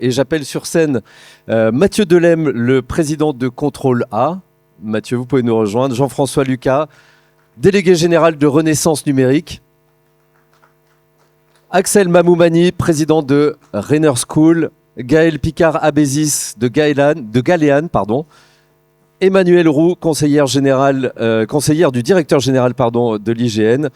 Et j'appelle sur scène Mathieu Delem, le président de Contrôle A. Mathieu, vous pouvez nous rejoindre. Jean-François Lucas, délégué général de Renaissance Numérique. Axel Mamoumani, président de Rainer School. Gaël Picard-Abézis de Galéane. Emmanuel Roux, conseillère du directeur général de l'IGN.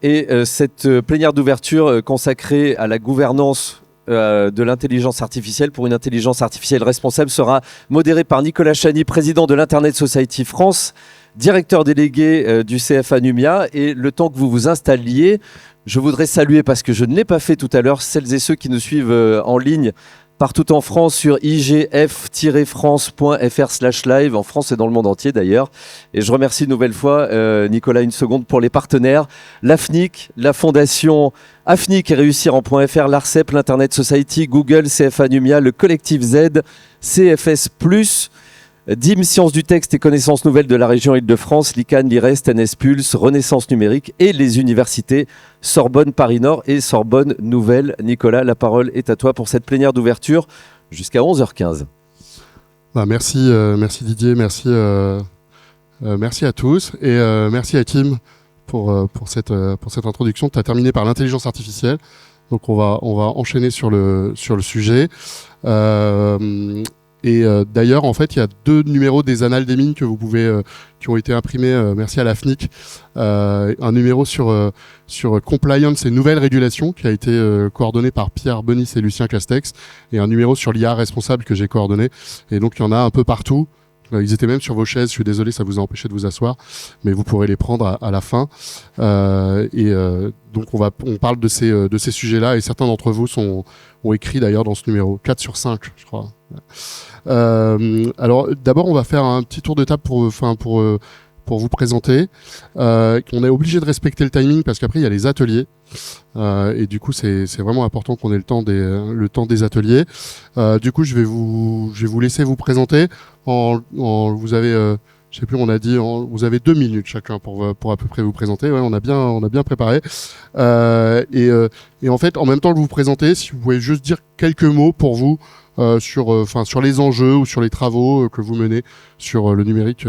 Et cette plénière d'ouverture consacrée à la gouvernance de l'intelligence artificielle pour une intelligence artificielle responsable sera modérée par Nicolas Chany, président de l'Internet Society France, directeur délégué du CFA Numia. Et le temps que vous vous installiez, je voudrais saluer, parce que je ne l'ai pas fait tout à l'heure, celles et ceux qui nous suivent en ligne partout en France sur igf-france.fr/live, en France et dans le monde entier d'ailleurs. Et je remercie une nouvelle fois, Nicolas, une seconde, pour les partenaires, l'AFNIC, la fondation AFNIC et Réussir en .fr, l'ARCEP, l'Internet Society, Google, CFA Numia, le collectif Z, CFS+, DIM, Sciences du Texte et Connaissances Nouvelles de la région Île-de-France, l'ICANN, l'IREST, NS+, Renaissance Numérique et les universités Sorbonne Paris-Nord et Sorbonne Nouvelle. Nicolas, la parole est à toi pour cette plénière d'ouverture jusqu'à 11h15. Merci Didier, merci à tous et merci à Kim pour cette introduction. Tu as terminé par l'intelligence artificielle, donc on va enchaîner sur le sujet. D'ailleurs, en fait, il y a 2 numéros des Annales des mines que vous pouvez, qui ont été imprimés. Merci à l'AFNIC. Un numéro sur compliance et nouvelles régulations qui a été coordonné par Pierre Bonis et Lucien Castex, et un numéro sur l'IA responsable que j'ai coordonné. Et donc, il y en a un peu partout. Ils étaient même sur vos chaises. Je suis désolé, ça vous a empêché de vous asseoir, mais vous pourrez les prendre à la fin. Donc, on parle de ces sujets-là, et certains d'entre vous ont écrit d'ailleurs dans ce numéro. 4 sur 5, je crois. Alors d'abord on va faire un petit tour de table pour vous présenter. On est obligé de respecter le timing parce qu'après il y a les ateliers et du coup c'est vraiment important qu'on ait le temps des ateliers. Du coup je vais vous laisser vous présenter. Vous avez je sais plus, on a dit, vous avez 2 minutes chacun pour à peu près vous présenter. Ouais, on a bien préparé. Et en fait, en même temps que vous vous présentez, si vous pouvez juste dire quelques mots pour vous sur les enjeux ou sur les travaux que vous menez sur le numérique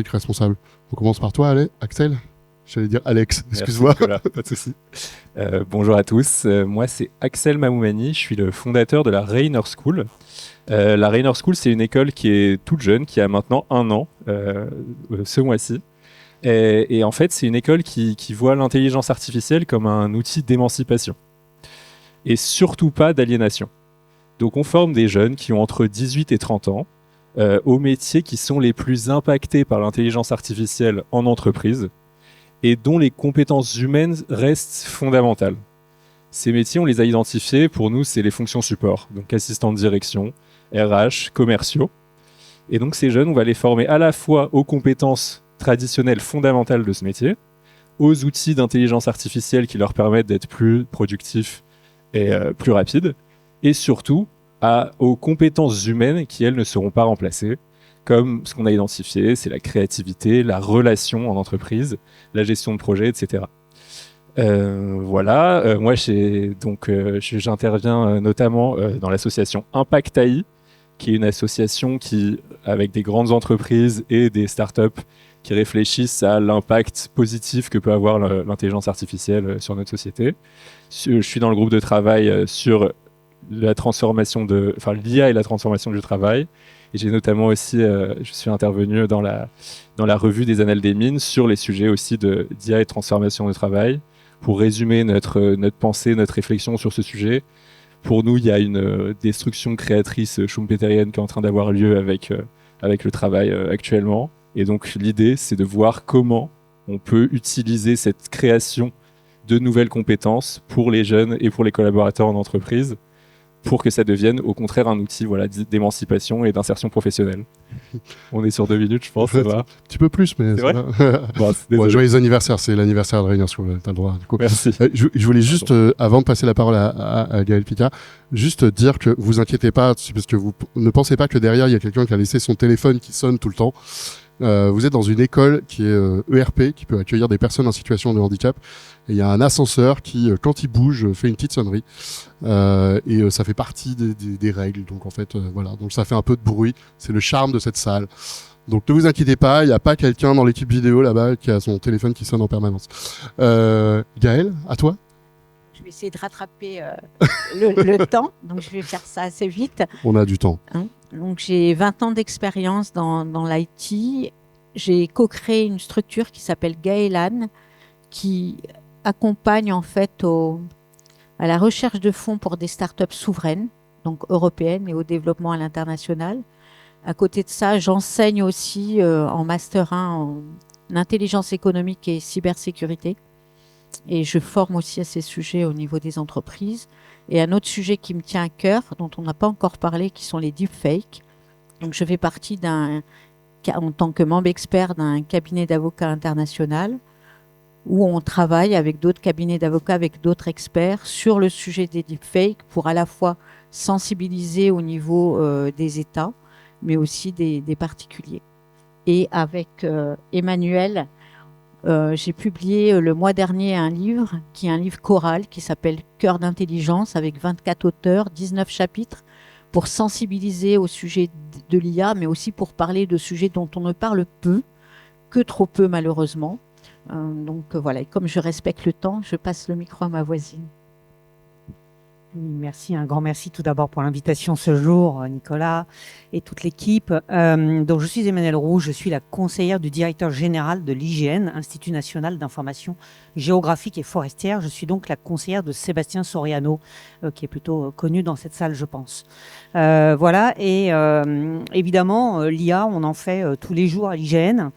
responsable. On commence par toi, Axel. J'allais dire Alex, excuse-moi. Pas de souci. Bonjour à tous. Moi, c'est Axel Mamoumani. Je suis le fondateur de la Rainer School. La Rainer School, c'est une école qui est toute jeune, qui a maintenant 1 an, ce mois-ci. Et en fait, c'est une école qui voit l'intelligence artificielle comme un outil d'émancipation. Et surtout pas d'aliénation. Donc on forme des jeunes qui ont entre 18 et 30 ans aux métiers qui sont les plus impactés par l'intelligence artificielle en entreprise et dont les compétences humaines restent fondamentales. Ces métiers, on les a identifiés, pour nous, c'est les fonctions support, donc assistants de direction, RH, commerciaux. Et donc ces jeunes, on va les former à la fois aux compétences traditionnelles fondamentales de ce métier, aux outils d'intelligence artificielle qui leur permettent d'être plus productifs et plus rapides, et surtout aux compétences humaines qui, elles, ne seront pas remplacées, comme ce qu'on a identifié, c'est la créativité, la relation en entreprise, la gestion de projet, etc. Moi j'interviens notamment dans l'association Impact AI, qui est une association qui, avec des grandes entreprises et des startups qui réfléchissent à l'impact positif que peut avoir l'intelligence artificielle sur notre société. Je suis dans le groupe de travail sur l'IA et la transformation du travail. Et j'ai notamment aussi, je suis intervenu dans la revue des Annales des mines sur les sujets aussi d'IA et de transformation du travail. Pour résumer notre pensée, notre réflexion sur ce sujet, pour nous, il y a une destruction créatrice schumpeterienne qui est en train d'avoir lieu avec le travail actuellement. Et donc l'idée, c'est de voir comment on peut utiliser cette création de nouvelles compétences pour les jeunes et pour les collaborateurs en entreprise, pour que ça devienne au contraire un outil d'émancipation et d'insertion professionnelle. On est sur 2 minutes, je pense. Ça va. Un petit peu plus, mais c'est vrai. Joyeux anniversaire, c'est l'anniversaire de Rainer School, t'as le droit. Du coup. Merci. Je voulais juste, avant de passer la parole à Gaël Picard, juste dire que vous inquiétez pas, parce que vous ne pensez pas que derrière il y a quelqu'un qui a laissé son téléphone qui sonne tout le temps. Vous êtes dans une école qui est ERP, qui peut accueillir des personnes en situation de handicap. Et il y a un ascenseur qui, quand il bouge, fait une petite sonnerie. Ça fait partie des règles. Donc en fait, voilà. Donc ça fait un peu de bruit. C'est le charme de cette salle. Donc ne vous inquiétez pas, il n'y a pas quelqu'un dans l'équipe vidéo là-bas qui a son téléphone qui sonne en permanence. Gaël, à toi. Je vais essayer de rattraper le temps, donc je vais faire ça assez vite. On a du temps. Donc j'ai 20 ans d'expérience dans l'IT. J'ai co-créé une structure qui s'appelle Gaëlan, qui accompagne en fait à la recherche de fonds pour des startups souveraines, donc européennes, et au développement à l'international. À côté de ça, j'enseigne aussi en Master 1 en intelligence économique et cybersécurité. Et je forme aussi à ces sujets au niveau des entreprises. Et un autre sujet qui me tient à cœur, dont on n'a pas encore parlé, qui sont les deepfakes. Donc je fais partie en tant que membre expert d'un cabinet d'avocats international où on travaille avec d'autres cabinets d'avocats, avec d'autres experts sur le sujet des deepfakes pour à la fois sensibiliser au niveau des États, mais aussi des particuliers. Et avec Emmanuel, j'ai publié le mois dernier un livre, qui est un livre choral, qui s'appelle Cœur d'intelligence, avec 24 auteurs, 19 chapitres, pour sensibiliser au sujet de l'IA, mais aussi pour parler de sujets dont on ne parle peu, que trop peu malheureusement. Voilà, et comme je respecte le temps, je passe le micro à ma voisine. Merci, un grand merci tout d'abord pour l'invitation ce jour, Nicolas et toute l'équipe. Donc je suis Emmanuelle Roux, je suis la conseillère du directeur général de l'IGN, Institut National d'Information Géographique et Forestière. Je suis donc la conseillère de Sébastien Soriano, qui est plutôt connu dans cette salle, je pense. Voilà, et évidemment, l'IA, on en fait tous les jours à l'IGN,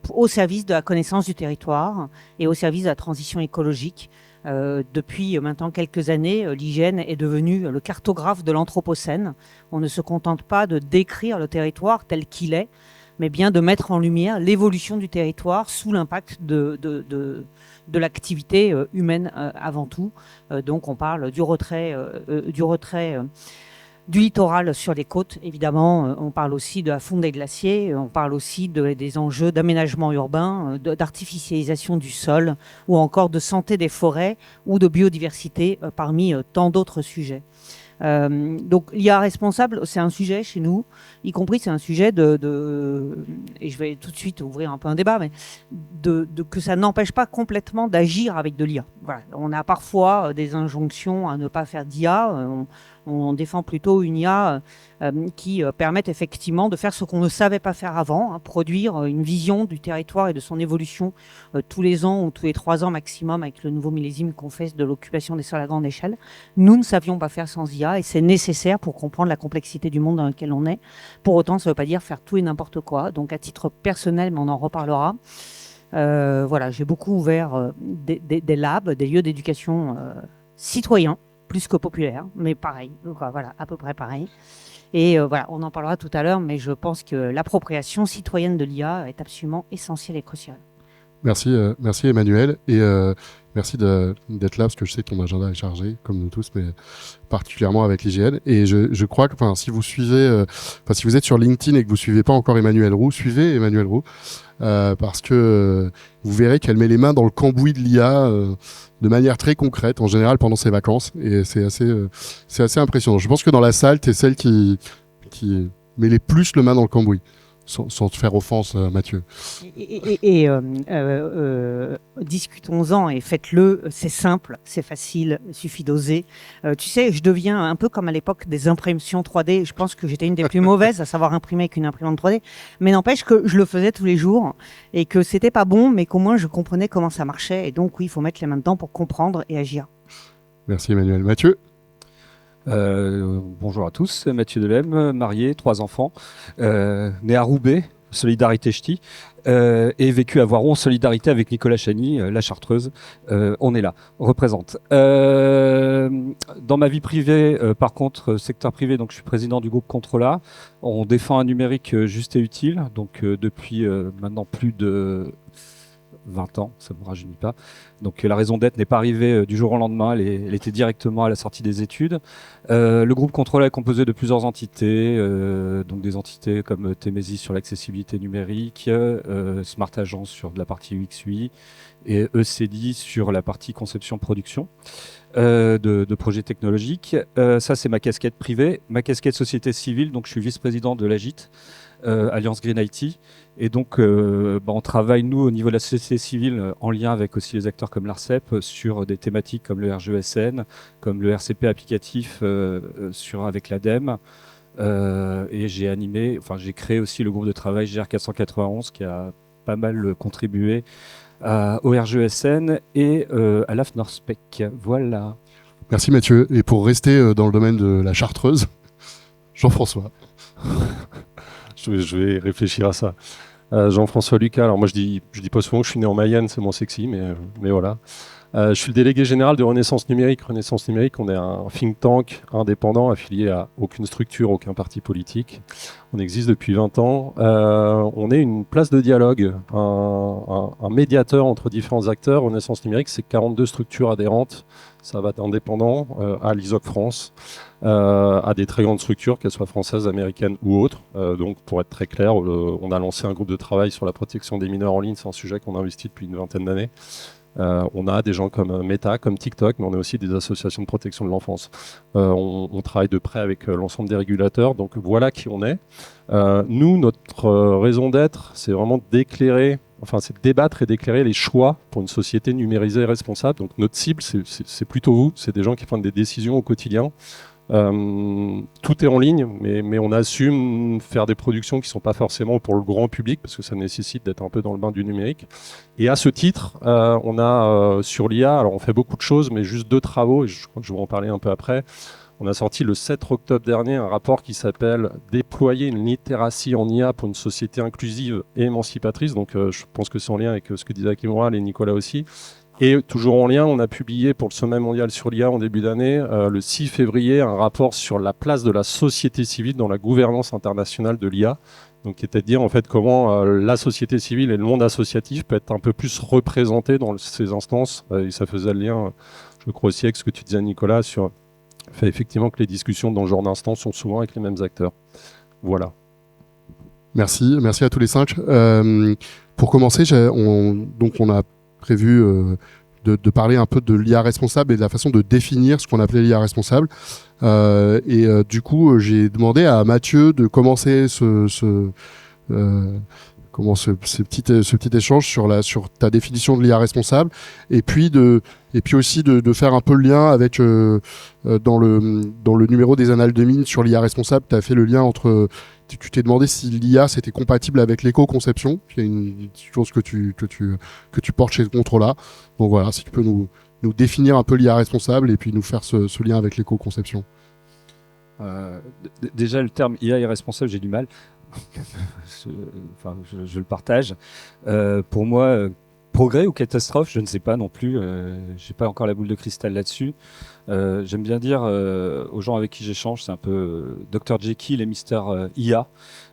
au service de la connaissance du territoire et au service de la transition écologique. Depuis maintenant quelques années, l'IGN est devenu le cartographe de l'Anthropocène. On ne se contente pas de décrire le territoire tel qu'il est, mais bien de mettre en lumière l'évolution du territoire sous l'impact de l'activité humaine avant tout. Donc on parle du retrait du littoral sur les côtes, évidemment. On parle aussi de la fonte des glaciers, on parle aussi des enjeux d'aménagement urbain, d'artificialisation du sol, ou encore de santé des forêts ou de biodiversité, parmi tant d'autres sujets. Donc l'IA responsable, c'est un sujet chez nous, y compris c'est un sujet et je vais tout de suite ouvrir un peu un débat, mais que ça n'empêche pas complètement d'agir avec de l'IA. Voilà. On a parfois des injonctions à ne pas faire d'IA. On défend plutôt une IA qui permette effectivement de faire ce qu'on ne savait pas faire avant, produire une vision du territoire et de son évolution tous les ans ou tous les 3 ans maximum avec le nouveau millésime qu'on fait de l'occupation des sols à grande échelle. Nous ne savions pas faire sans IA et c'est nécessaire pour comprendre la complexité du monde dans lequel on est. Pour autant, ça ne veut pas dire faire tout et n'importe quoi. Donc à titre personnel, mais on en reparlera, voilà, j'ai beaucoup ouvert des labs, des lieux d'éducation citoyens, plus que populaire, mais pareil, donc, voilà, à peu près pareil. Et voilà, on en parlera tout à l'heure, mais je pense que l'appropriation citoyenne de l'IA est absolument essentielle et cruciale. Merci, merci Emmanuel, et merci d'être là, parce que je sais que ton agenda est chargé, comme nous tous, mais particulièrement avec l'IGN. Et je crois que si vous suivez, si vous êtes sur LinkedIn et que vous suivez pas encore Emmanuelle Roux, suivez Emmanuelle Roux, parce que vous verrez qu'elle met les mains dans le cambouis de l'IA de manière très concrète, en général pendant ses vacances, et c'est assez impressionnant. Je pense que dans la salle, tu es celle qui met les plus le main dans le cambouis. Sans te faire offense, Mathieu. Discutons-en et faites-le, c'est simple, c'est facile, il suffit d'oser. Tu sais, je deviens un peu comme à l'époque des impressions 3D, je pense que j'étais une des plus mauvaises à savoir imprimer avec une imprimante 3D, mais n'empêche que je le faisais tous les jours et que c'était pas bon, mais qu'au moins je comprenais comment ça marchait, et donc oui, il faut mettre les mains dedans pour comprendre et agir. Merci Emmanuel. Mathieu? Bonjour à tous, Mathieu Delem, marié, 3 enfants, né à Roubaix, Solidarité Ch'ti, et vécu à Voiron, solidarité avec Nicolas Chany, la Chartreuse. On est là, on représente. Dans ma vie privée, par contre, secteur privé, donc je suis président du groupe Controla. On défend un numérique juste et utile, donc depuis maintenant plus de 20 ans, ça ne me rajeunit pas. Donc la raison d'être n'est pas arrivée du jour au lendemain, elle était directement à la sortie des études. Le groupe Contrôle est composé de plusieurs entités, donc des entités comme Temesis sur l'accessibilité numérique, Smart Agence sur de la partie UX/UI et ECD sur la partie conception-production de projets technologiques. Ça, c'est ma casquette privée. Ma casquette société civile, donc je suis vice-président de l'AGIT, Alliance Green IT. Et donc, on travaille, nous, au niveau de la société civile, en lien avec aussi les acteurs comme l'ARCEP, sur des thématiques comme le RGESN, comme le RCP applicatif avec l'ADEME. Et j'ai créé aussi le groupe de travail GR491 qui a pas mal contribué au RGESN et à l'AFNORSPEC. Voilà. Merci Mathieu. Et pour rester dans le domaine de la Chartreuse, Jean-François. Je vais réfléchir à ça. Jean-François Lucas, alors moi je dis pas souvent que je suis né en Mayenne, c'est moins sexy, mais voilà. Je suis le délégué général de Renaissance Numérique. Renaissance Numérique, on est un think tank indépendant, affilié à aucune structure, aucun parti politique. On existe depuis 20 ans. On est une place de dialogue, un médiateur entre différents acteurs. Renaissance Numérique, c'est 42 structures adhérentes. Ça va d'indépendants à l'ISOC France, à des très grandes structures, qu'elles soient françaises, américaines ou autres. Donc, pour être très clair, on a lancé un groupe de travail sur la protection des mineurs en ligne. C'est un sujet qu'on investit depuis une vingtaine d'années. On a des gens comme Meta, comme TikTok, mais on a aussi des associations de protection de l'enfance. On travaille de près avec l'ensemble des régulateurs, donc voilà qui on est. Nous, notre raison d'être, c'est vraiment d'éclairer, c'est de débattre et d'éclairer les choix pour une société numérisée et responsable. Donc notre cible, c'est plutôt vous, c'est des gens qui prennent des décisions au quotidien. Tout est en ligne, mais on assume faire des productions qui ne sont pas forcément pour le grand public, parce que ça nécessite d'être un peu dans le bain du numérique. Et à ce titre, on a sur l'IA, alors on fait beaucoup de choses, mais juste 2 travaux, et je crois que je vais en parler un peu après. On a sorti le 7 octobre dernier un rapport qui s'appelle « Déployer une littératie en IA pour une société inclusive et émancipatrice ». Donc je pense que c'est en lien avec ce que disaient Hakim Oral et Nicolas aussi. Et toujours en lien, on a publié pour le Sommet mondial sur l'IA en début d'année, le 6 février, un rapport sur la place de la société civile dans la gouvernance internationale de l'IA. Donc, qui était de dire en fait comment la société civile et le monde associatif peut être un peu plus représenté dans ces instances. Et ça faisait le lien, je crois aussi, avec ce que tu disais, Nicolas, sur le fait effectivement que les discussions dans ce genre d'instances sont souvent avec les mêmes acteurs. Voilà. Merci à tous les 5. Pour commencer, on a prévu de parler un peu de l'IA responsable et de la façon de définir ce qu'on appelait l'IA responsable. Du coup, j'ai demandé à Mathieu de commencer ce petit échange sur ta définition de l'IA responsable, et puis aussi de faire un peu le lien avec dans le numéro des Annales de Mines sur l'IA responsable. Tu as fait le lien entre tu t'es demandé si l'IA c'était compatible avec l'éco-conception, qui est une chose que tu portes chez Controla. Donc voilà, si tu peux nous définir un peu l'IA responsable et puis nous faire ce lien avec l'éco-conception. Déjà, le terme IA irresponsable, j'ai du mal. Je le partage. Pour moi, progrès ou catastrophe, je ne sais pas non plus. J'ai pas encore la boule de cristal là-dessus. J'aime bien dire aux gens avec qui j'échange, c'est un peu Dr Jekyll et Mr IA.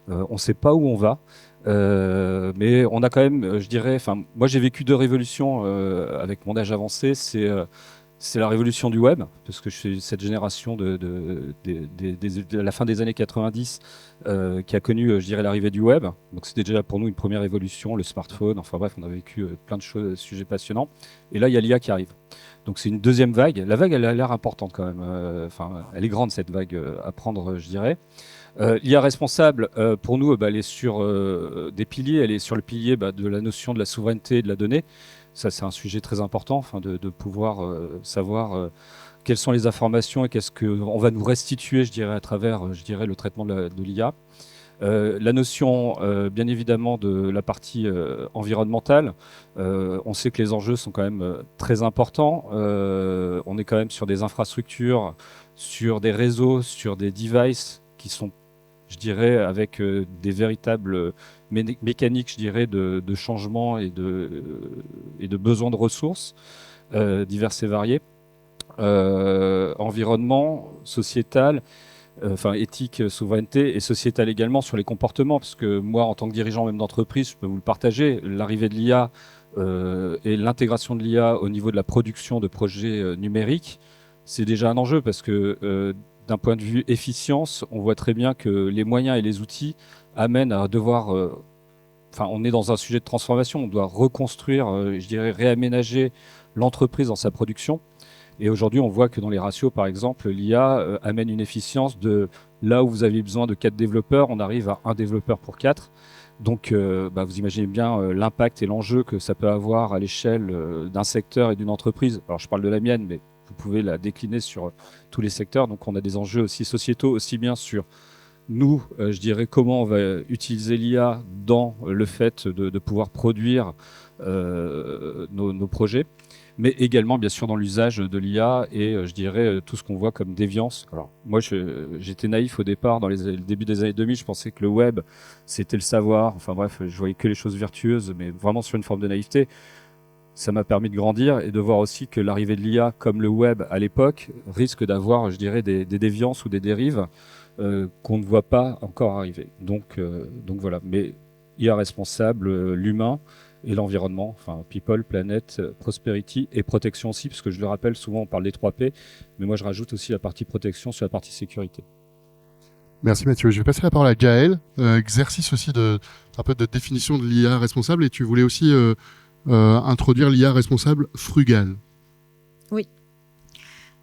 On ne sait pas où on va. Mais on a quand même, je dirais, moi j'ai vécu 2 révolutions avec mon âge avancé. C'est la révolution du web, parce que je suis cette génération de la fin des années 90 qui a connu, je dirais, l'arrivée du web. Donc c'était déjà pour nous une première évolution, le smartphone. Enfin bref, on a vécu plein de choses, sujets passionnants. Et là, il y a l'IA qui arrive. Donc c'est une deuxième vague. La vague, elle a l'air importante quand même. Elle est grande cette vague à prendre, je dirais. L'IA responsable, pour nous, elle est sur des piliers. Elle est sur le pilier de la notion de la souveraineté et de la donnée. Ça, c'est un sujet très important, de pouvoir savoir quelles sont les informations et qu'est-ce qu'on va nous restituer, je dirais, à travers le traitement de l'IA. La notion, bien évidemment, de la partie environnementale. On sait que les enjeux sont quand même très importants. On est quand même sur des infrastructures, sur des réseaux, sur des devices qui sont, je dirais, avec des véritables mécaniques, je dirais, de changement et de besoins de ressources diverses et variées. Environnement, sociétal, éthique, souveraineté et sociétal également sur les comportements, parce que moi, en tant que dirigeant même d'entreprise, je peux vous le partager, l'arrivée de l'IA et l'intégration de l'IA au niveau de la production de projets numériques, c'est déjà un enjeu parce que d'un point de vue efficience, on voit très bien que les moyens et les outils amènent à devoir... on est dans un sujet de transformation, on doit reconstruire, je dirais réaménager l'entreprise dans sa production. Et aujourd'hui, on voit que dans les ratios, par exemple, l'IA amène une efficience de là où vous avez besoin de 4 développeurs, on arrive à 1 développeur pour 4. Donc, vous imaginez bien l'impact et l'enjeu que ça peut avoir à l'échelle d'un secteur et d'une entreprise. Alors, je parle de la mienne, mais vous pouvez la décliner sur tous les secteurs. Donc, on a des enjeux aussi sociétaux, aussi bien sur nous, je dirais, comment on va utiliser l'IA dans le fait de pouvoir produire nos projets, mais également, bien sûr, dans l'usage de l'IA et, je dirais, tout ce qu'on voit comme déviance. Alors, moi, j'étais naïf au départ, dans le début des années 2000, je pensais que le web, c'était le savoir. Enfin bref, je voyais que les choses vertueuses, mais vraiment sur une forme de naïveté. Ça m'a permis de grandir et de voir aussi que l'arrivée de l'IA, comme le web à l'époque, risque d'avoir, je dirais, des déviances ou des dérives qu'on ne voit pas encore arriver. Donc voilà. Mais IA responsable, l'humain et l'environnement, enfin people, planète, prosperity et protection aussi, parce que je le rappelle, souvent on parle des 3 P, mais moi je rajoute aussi la partie protection sur la partie sécurité. Merci Mathieu. Je vais passer la parole à Gaël. Exercice aussi un peu de définition de l'IA responsable, et tu voulais aussi introduire l'IA responsable frugale. Oui.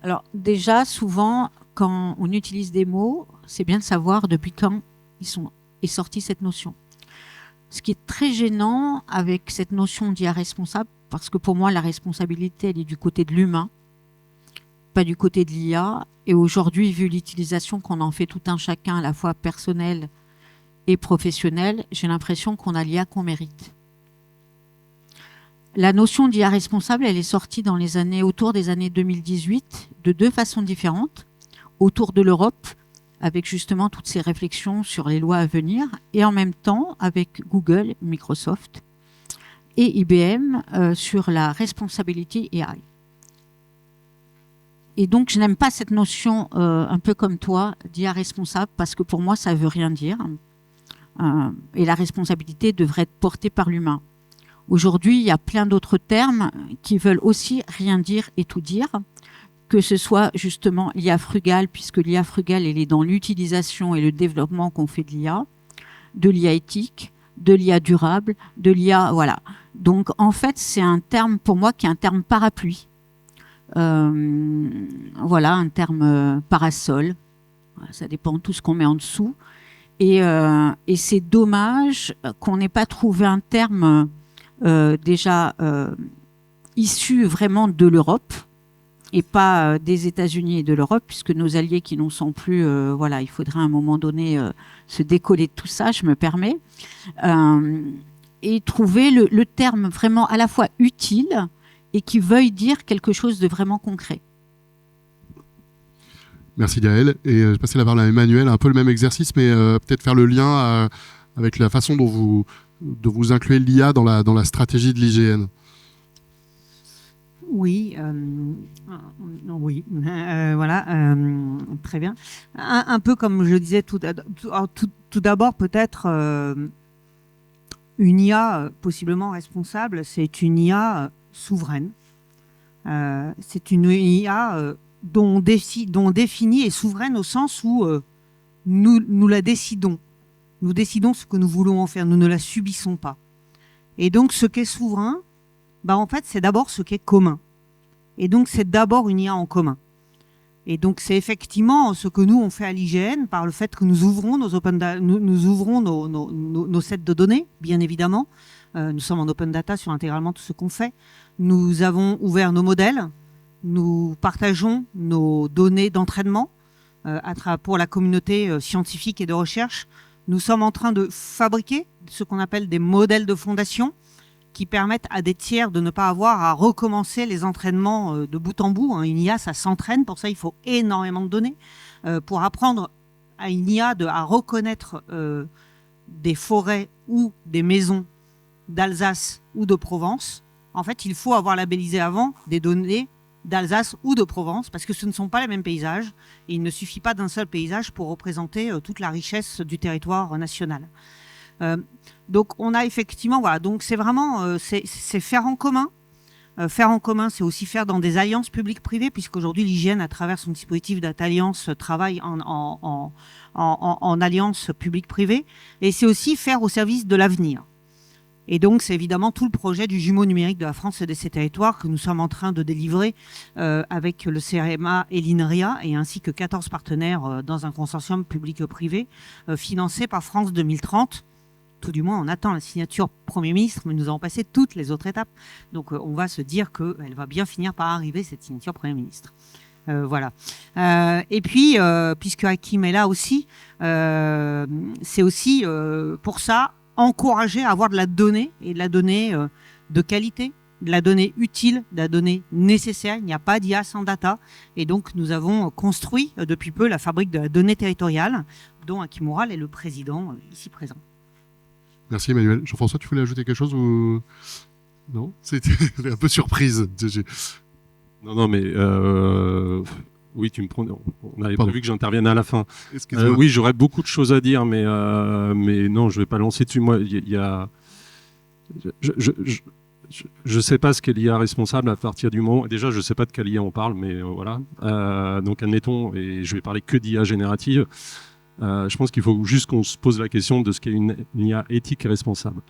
Alors déjà, souvent, quand on utilise des mots, c'est bien de savoir depuis quand est sortie cette notion. Ce qui est très gênant avec cette notion d'IA responsable, parce que pour moi, la responsabilité, elle est du côté de l'humain, pas du côté de l'IA. Et aujourd'hui, vu l'utilisation qu'on en fait tout un chacun, à la fois personnel et professionnel, j'ai l'impression qu'on a l'IA qu'on mérite. La notion d'IA responsable, elle est sortie autour des années 2018, de 2 façons différentes, autour de l'Europe, avec justement toutes ces réflexions sur les lois à venir, et en même temps avec Google, Microsoft et IBM sur la responsibility AI. Et donc, je n'aime pas cette notion, un peu comme toi, d'IA responsable, parce que pour moi, ça ne veut rien dire. Et la responsabilité devrait être portée par l'humain. Aujourd'hui, il y a plein d'autres termes qui veulent aussi rien dire et tout dire, que ce soit justement l'IA frugale, puisque l'IA frugale, elle est dans l'utilisation et le développement qu'on fait de l'IA éthique, de l'IA durable, de l'IA... Voilà. Donc, en fait, c'est un terme, pour moi, qui est un terme parapluie. Voilà, un terme parasol. Ça dépend de tout ce qu'on met en dessous. Et c'est dommage qu'on n'ait pas trouvé un terme déjà issu vraiment de l'Europe et pas des États-Unis et de l'Europe, puisque nos alliés qui n'en sont plus, voilà, il faudrait à un moment donné se décoller de tout ça, je me permets, et trouver le terme vraiment à la fois utile et qui veuille dire quelque chose de vraiment concret. Merci Gaël. Et je vais passer la parole à Emmanuel, un peu le même exercice, mais peut-être faire le lien avec la façon dont vous incluez l'IA dans la stratégie de l'IGN. Oui, voilà, très bien. Un peu comme je le disais tout d'abord, peut-être une IA possiblement responsable, c'est une IA souveraine. C'est une IA dont on définit est souveraine au sens où nous la décidons. Nous décidons ce que nous voulons en faire, nous ne la subissons pas. Et donc, ce qui est souverain, en fait, c'est d'abord ce qui est commun. Et donc, c'est d'abord une IA en commun. Et donc, c'est effectivement ce que nous, on fait à l'IGN par le fait que nous ouvrons nos sets de données, bien évidemment. Nous sommes en open data sur intégralement tout ce qu'on fait. Nous avons ouvert nos modèles. Nous partageons nos données d'entraînement pour la communauté scientifique et de recherche. Nous sommes en train de fabriquer ce qu'on appelle des modèles de fondation qui permettent à des tiers de ne pas avoir à recommencer les entraînements de bout en bout. Une IA, ça s'entraîne. Pour ça, il faut énormément de données. Pour apprendre à une IA à reconnaître des forêts ou des maisons d'Alsace ou de Provence, en fait, il faut avoir labellisé avant des données d'Alsace ou de Provence, parce que ce ne sont pas les mêmes paysages, et il ne suffit pas d'un seul paysage pour représenter toute la richesse du territoire national. Donc on a effectivement, voilà, donc c'est vraiment c'est faire en commun. Faire en commun, c'est aussi faire dans des alliances publiques-privées, puisqu'aujourd'hui l'hygiène, à travers son dispositif d'alliance, travaille en alliance publique-privée. Et c'est aussi faire au service de l'avenir. Et donc, c'est évidemment tout le projet du jumeau numérique de la France et de ses territoires que nous sommes en train de délivrer avec le CRMA et l'INRIA, et ainsi que 14 partenaires dans un consortium public-privé financé par France 2030. Tout du moins, on attend la signature Premier ministre, mais nous avons passé toutes les autres étapes. Donc, on va se dire qu'elle va bien finir par arriver, cette signature Premier ministre. Voilà. Et puis, puisque Hakim est là aussi, c'est aussi pour ça encourager à avoir de la donnée, et de la donnée de qualité, de la donnée utile, de la donnée nécessaire. Il n'y a pas d'IA sans data. Et donc, nous avons construit depuis peu la fabrique de la donnée territoriale, dont Hakim Oural est le président ici présent. Merci Emmanuel. Jean-Françoa, tu voulais ajouter quelque chose ou non? C'était un peu surprise. Non, mais oui, tu me prends. On avait prévu que j'intervienne à la fin. Oui, j'aurais beaucoup de choses à dire, mais non, je vais pas lancer dessus. Moi, il y a. Je sais pas ce qu'est l'IA responsable à partir du moment. Déjà, je sais pas de quelle IA on parle, mais voilà. Donc, admettons, et je vais parler que d'IA générative. Je pense qu'il faut juste qu'on se pose la question de ce qu'est une IA éthique et responsable.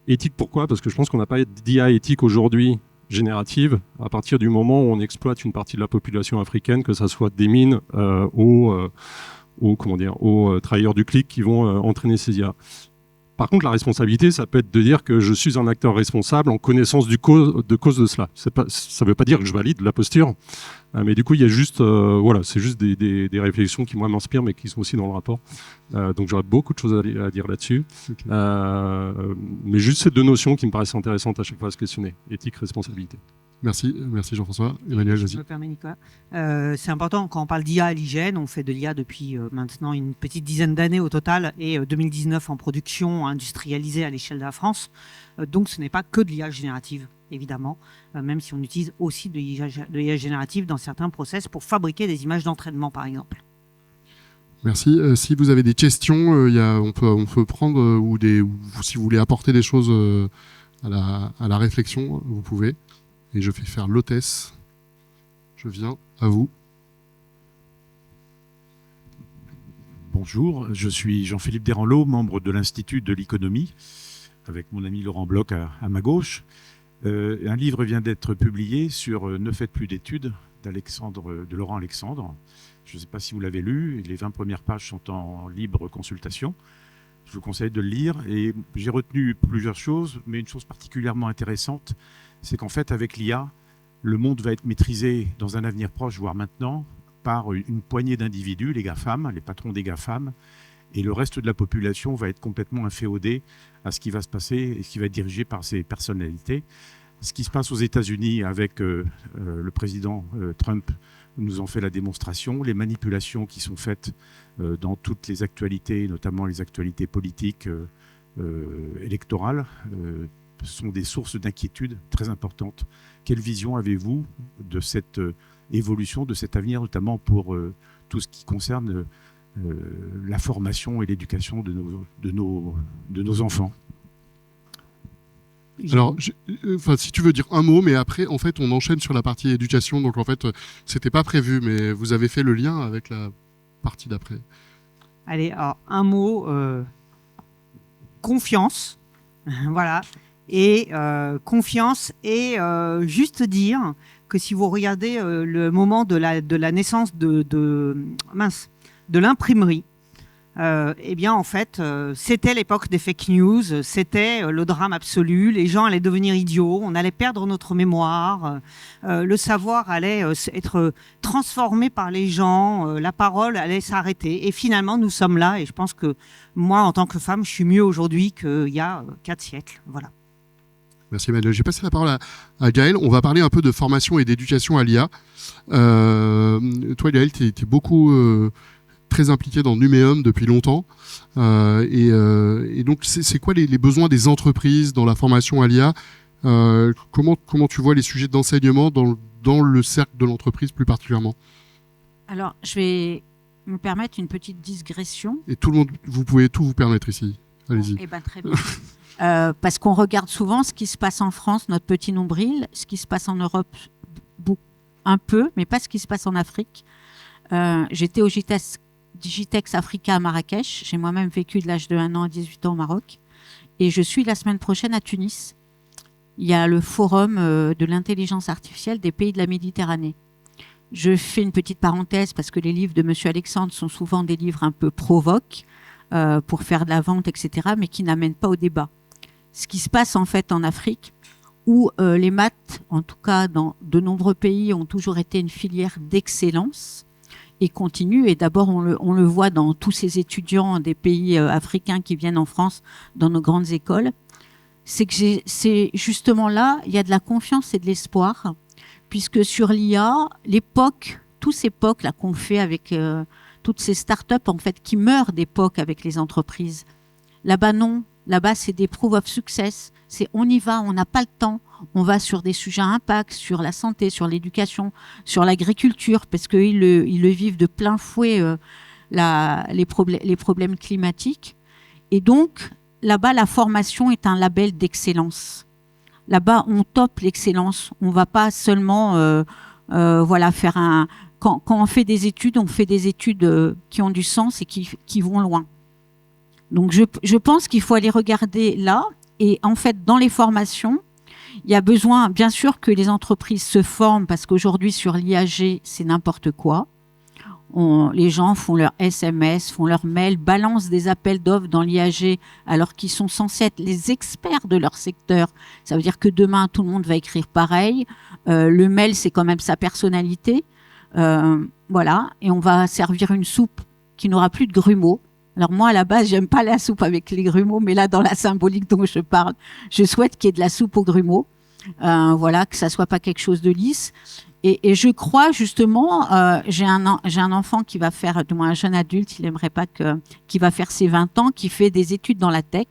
Éthique, pourquoi? Parce que je pense qu'on n'a pas d'IA éthique aujourd'hui générative à partir du moment où on exploite une partie de la population africaine, que ça soit des mines aux travailleurs du clic qui vont entraîner ces IA. Par contre, la responsabilité, ça peut être de dire que je suis un acteur responsable en connaissance de cause de cela. Ça ne veut pas dire que je valide la posture, mais du coup, il y a juste, voilà, c'est juste des réflexions qui moi m'inspirent, mais qui sont aussi dans le rapport. Donc, j'aurais beaucoup de choses à dire là-dessus. Mais juste ces deux notions qui me paraissent intéressantes à chaque fois à se questionner: éthique, responsabilité. Merci Jean-François. Emmanuel, vas-y. Je me permets, Nicolas. C'est important, quand on parle d'IA à l'hygiène, on fait de l'IA depuis maintenant une petite dizaine d'années au total, et 2019 en production industrialisée à l'échelle de la France. Donc ce n'est pas que de l'IA générative, évidemment, même si on utilise aussi de l'IA générative dans certains process pour fabriquer des images d'entraînement, par exemple. Merci. Si vous avez des questions, on peut prendre, ou si vous voulez apporter des choses à la réflexion, vous pouvez. Et je fais faire l'hôtesse. Je viens à vous. Bonjour, je suis Jean-Philippe Desranleau, membre de l'Institut de l'économie, avec mon ami Laurent Bloch à ma gauche. Un livre vient d'être publié sur Ne faites plus d'études de Laurent Alexandre. Je ne sais pas si vous l'avez lu, les 20 premières pages sont en libre consultation. Je vous conseille de le lire, et j'ai retenu plusieurs choses, mais une chose particulièrement intéressante, c'est qu'en fait, avec l'IA, le monde va être maîtrisé dans un avenir proche, voire maintenant, par une poignée d'individus, les GAFAM, les patrons des GAFAM, et le reste de la population va être complètement inféodé à ce qui va se passer et ce qui va être dirigé par ces personnalités. Ce qui se passe aux États-Unis avec le président Trump nous en fait la démonstration. Les manipulations qui sont faites dans toutes les actualités, notamment les actualités politiques électorales, sont des sources d'inquiétude très importantes. Quelle vision avez-vous de cette évolution, de cet avenir, notamment pour tout ce qui concerne la formation et l'éducation de nos enfants? Alors, si tu veux dire un mot, mais après, en fait, on enchaîne sur la partie éducation. Donc, en fait, c'était pas prévu, mais vous avez fait le lien avec la partie d'après. Allez, alors, un mot, confiance. Voilà. Et confiance, et juste dire que si vous regardez le moment de la naissance de l'imprimerie, eh bien, en fait, c'était l'époque des fake news, c'était le drame absolu, les gens allaient devenir idiots, on allait perdre notre mémoire, le savoir allait être transformé par les gens, la parole allait s'arrêter. Et finalement, nous sommes là, et je pense que moi, en tant que femme, je suis mieux aujourd'hui qu'il y a 4 siècles. Voilà. Merci Emmanuel. J'ai passé la parole à Gaël. On va parler un peu de formation et d'éducation à l'IA. Toi, Gaël, tu es beaucoup... très impliqué dans Numéum depuis longtemps. Et donc, c'est quoi les besoins des entreprises dans la formation à l'IA? Comment tu vois les sujets d'enseignement dans le cercle de l'entreprise plus particulièrement? Alors, je vais me permettre une petite digression. Et tout le monde, vous pouvez tout vous permettre ici. Allez-y. Eh ben, très bien. Parce qu'on regarde souvent ce qui se passe en France, notre petit nombril, ce qui se passe en Europe, un peu, mais pas ce qui se passe en Afrique. J'étais au Digitex Africa à Marrakech. J'ai moi-même vécu de l'âge de 1 an à 18 ans au Maroc. Et je suis la semaine prochaine à Tunis. Il y a le forum de l'intelligence artificielle des pays de la Méditerranée. Je fais une petite parenthèse parce que les livres de Monsieur Alexandre sont souvent des livres un peu provoques pour faire de la vente, etc., mais qui n'amènent pas au débat. Ce qui se passe en fait en Afrique, où les maths, en tout cas dans de nombreux pays, ont toujours été une filière d'excellence et continue. Et d'abord, on le voit dans tous ces étudiants des pays africains qui viennent en France dans nos grandes écoles. C'est que c'est justement là, il y a de la confiance et de l'espoir, puisque sur l'IA, tous ces POC là qu'on fait avec toutes ces startups en fait qui meurent d'époque avec les entreprises. Là-bas non, là-bas c'est des proof of success. C'est on y va, on n'a pas le temps. On va sur des sujets à impact, sur la santé, sur l'éducation, sur l'agriculture, parce qu'ils le vivent de plein fouet les problèmes climatiques. Et donc là-bas la formation est un label d'excellence. Là-bas, on top l'excellence. On va pas seulement, faire un. Quand on fait des études, on fait des études qui ont du sens et qui vont loin. Donc, je pense qu'il faut aller regarder là. Et en fait, dans les formations, il y a besoin, bien sûr, que les entreprises se forment parce qu'aujourd'hui, sur l'IAG, c'est n'importe quoi. Les gens font leur SMS, font leur mail, balancent des appels d'offres dans l'IAG alors qu'ils sont censés être les experts de leur secteur. Ça veut dire que demain, tout le monde va écrire pareil. Le mail, c'est quand même sa personnalité. Voilà. Et on va servir une soupe qui n'aura plus de grumeaux. Alors moi, à la base, j'aime pas la soupe avec les grumeaux, mais là, dans la symbolique dont je parle, je souhaite qu'il y ait de la soupe aux grumeaux. Voilà, que ça soit pas quelque chose de lisse. Et je crois justement, j'ai un enfant qui va faire, du moins un jeune adulte, il aimerait pas qui va faire ses 20 ans, qui fait des études dans la tech.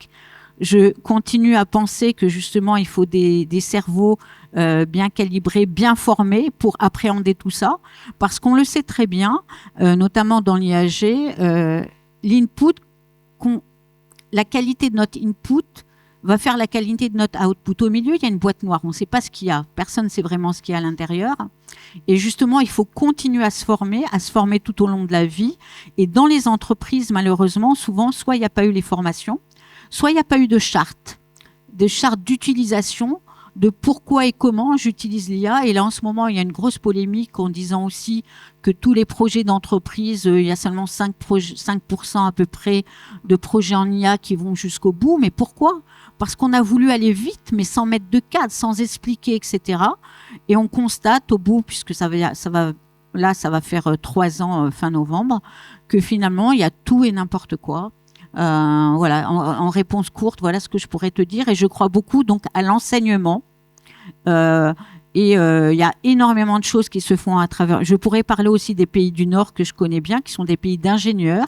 Je continue à penser que justement il faut des cerveaux bien calibrés, bien formés pour appréhender tout ça, parce qu'on le sait très bien, notamment dans l'IAG, l'input, la qualité de notre input va faire la qualité de notre output. Au milieu, il y a une boîte noire. On ne sait pas ce qu'il y a. Personne ne sait vraiment ce qu'il y a à l'intérieur. Et justement, il faut continuer à se former tout au long de la vie. Et dans les entreprises, malheureusement, souvent, soit il n'y a pas eu les formations, soit il n'y a pas eu de charte d'utilisation de pourquoi et comment j'utilise l'IA. Et là, en ce moment, il y a une grosse polémique en disant aussi que tous les projets d'entreprise, il y a seulement 5% à peu près de projets en IA qui vont jusqu'au bout. Mais pourquoi ? Parce qu'on a voulu aller vite, mais sans mettre de cadre, sans expliquer, etc. Et on constate au bout, puisque ça va faire 3 ans fin novembre, que finalement, il y a tout et n'importe quoi. Voilà, en réponse courte, voilà ce que je pourrais te dire. Et je crois beaucoup donc à l'enseignement. Il y a énormément de choses qui se font à travers. Je pourrais parler aussi des pays du Nord que je connais bien, qui sont des pays d'ingénieurs,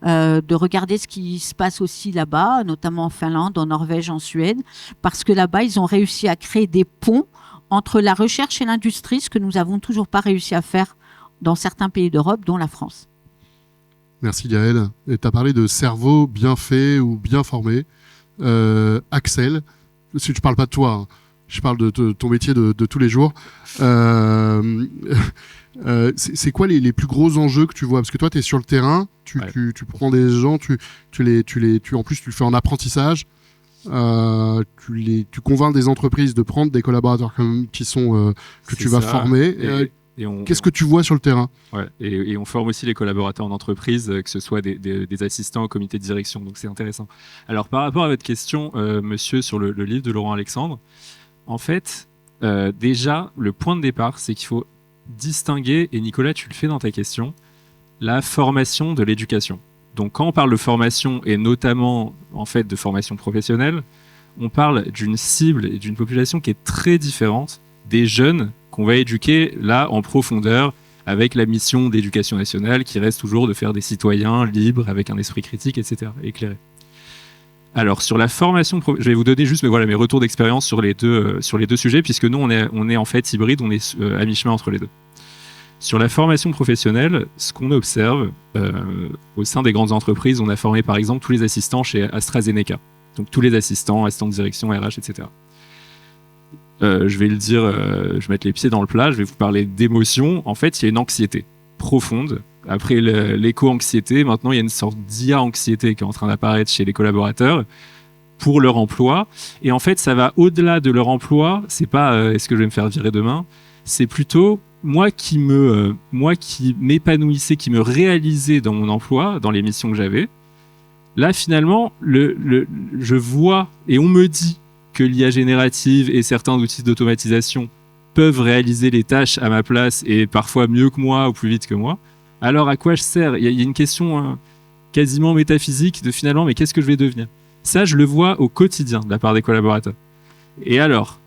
de regarder ce qui se passe aussi là-bas, notamment en Finlande, en Norvège, en Suède, parce que là-bas, ils ont réussi à créer des ponts entre la recherche et l'industrie, ce que nous n'avons toujours pas réussi à faire dans certains pays d'Europe, dont la France. Merci Gaël. Tu as parlé de cerveau bien fait ou bien formé. Axel, si je ne parle pas de toi, hein, je parle de ton métier de tous les jours. C'est quoi les plus gros enjeux que tu vois ? Parce que toi, tu es sur le terrain, tu prends des gens, en plus tu le fais en apprentissage. Tu convaincs des entreprises de prendre des collaborateurs que tu vas former. Qu'est-ce que tu vois sur le terrain ? Ouais, et on forme aussi les collaborateurs en entreprise, que ce soit des assistants au comité de direction, donc c'est intéressant. Alors par rapport à votre question, monsieur, sur le livre de Laurent Alexandre, en fait, déjà, le point de départ, c'est qu'il faut distinguer, et Nicolas, tu le fais dans ta question, la formation de l'éducation. Donc quand on parle de formation, et notamment en fait de formation professionnelle, on parle d'une cible et d'une population qui est très différente des jeunes qu'on va éduquer là en profondeur avec la mission d'éducation nationale qui reste toujours de faire des citoyens libres avec un esprit critique, etc., éclairé. Alors sur la formation, je vais vous donner juste mes retours d'expérience sur les deux sujets, puisque nous on est en fait hybride, on est à mi-chemin entre les deux. Sur la formation professionnelle, ce qu'on observe au sein des grandes entreprises, on a formé par exemple tous les assistants chez AstraZeneca. Donc tous les assistants de direction, RH, etc. Je vais le dire, je vais mettre les pieds dans le plat, je vais vous parler d'émotion. En fait, il y a une anxiété profonde. Après l'éco-anxiété, maintenant il y a une sorte d'IA-anxiété qui est en train d'apparaître chez les collaborateurs pour leur emploi. Et en fait, ça va au-delà de leur emploi. C'est pas est-ce que je vais me faire virer demain, c'est plutôt moi qui m'épanouissais, qui me réalisais dans mon emploi, dans les missions que j'avais. Là, finalement, je vois et on me dit que l'IA générative et certains outils d'automatisation peuvent réaliser les tâches à ma place et parfois mieux que moi ou plus vite que moi. Alors, à quoi je sers ? Il y a une question quasiment métaphysique de finalement, mais qu'est-ce que je vais devenir ? Ça, je le vois au quotidien de la part des collaborateurs. Et alors,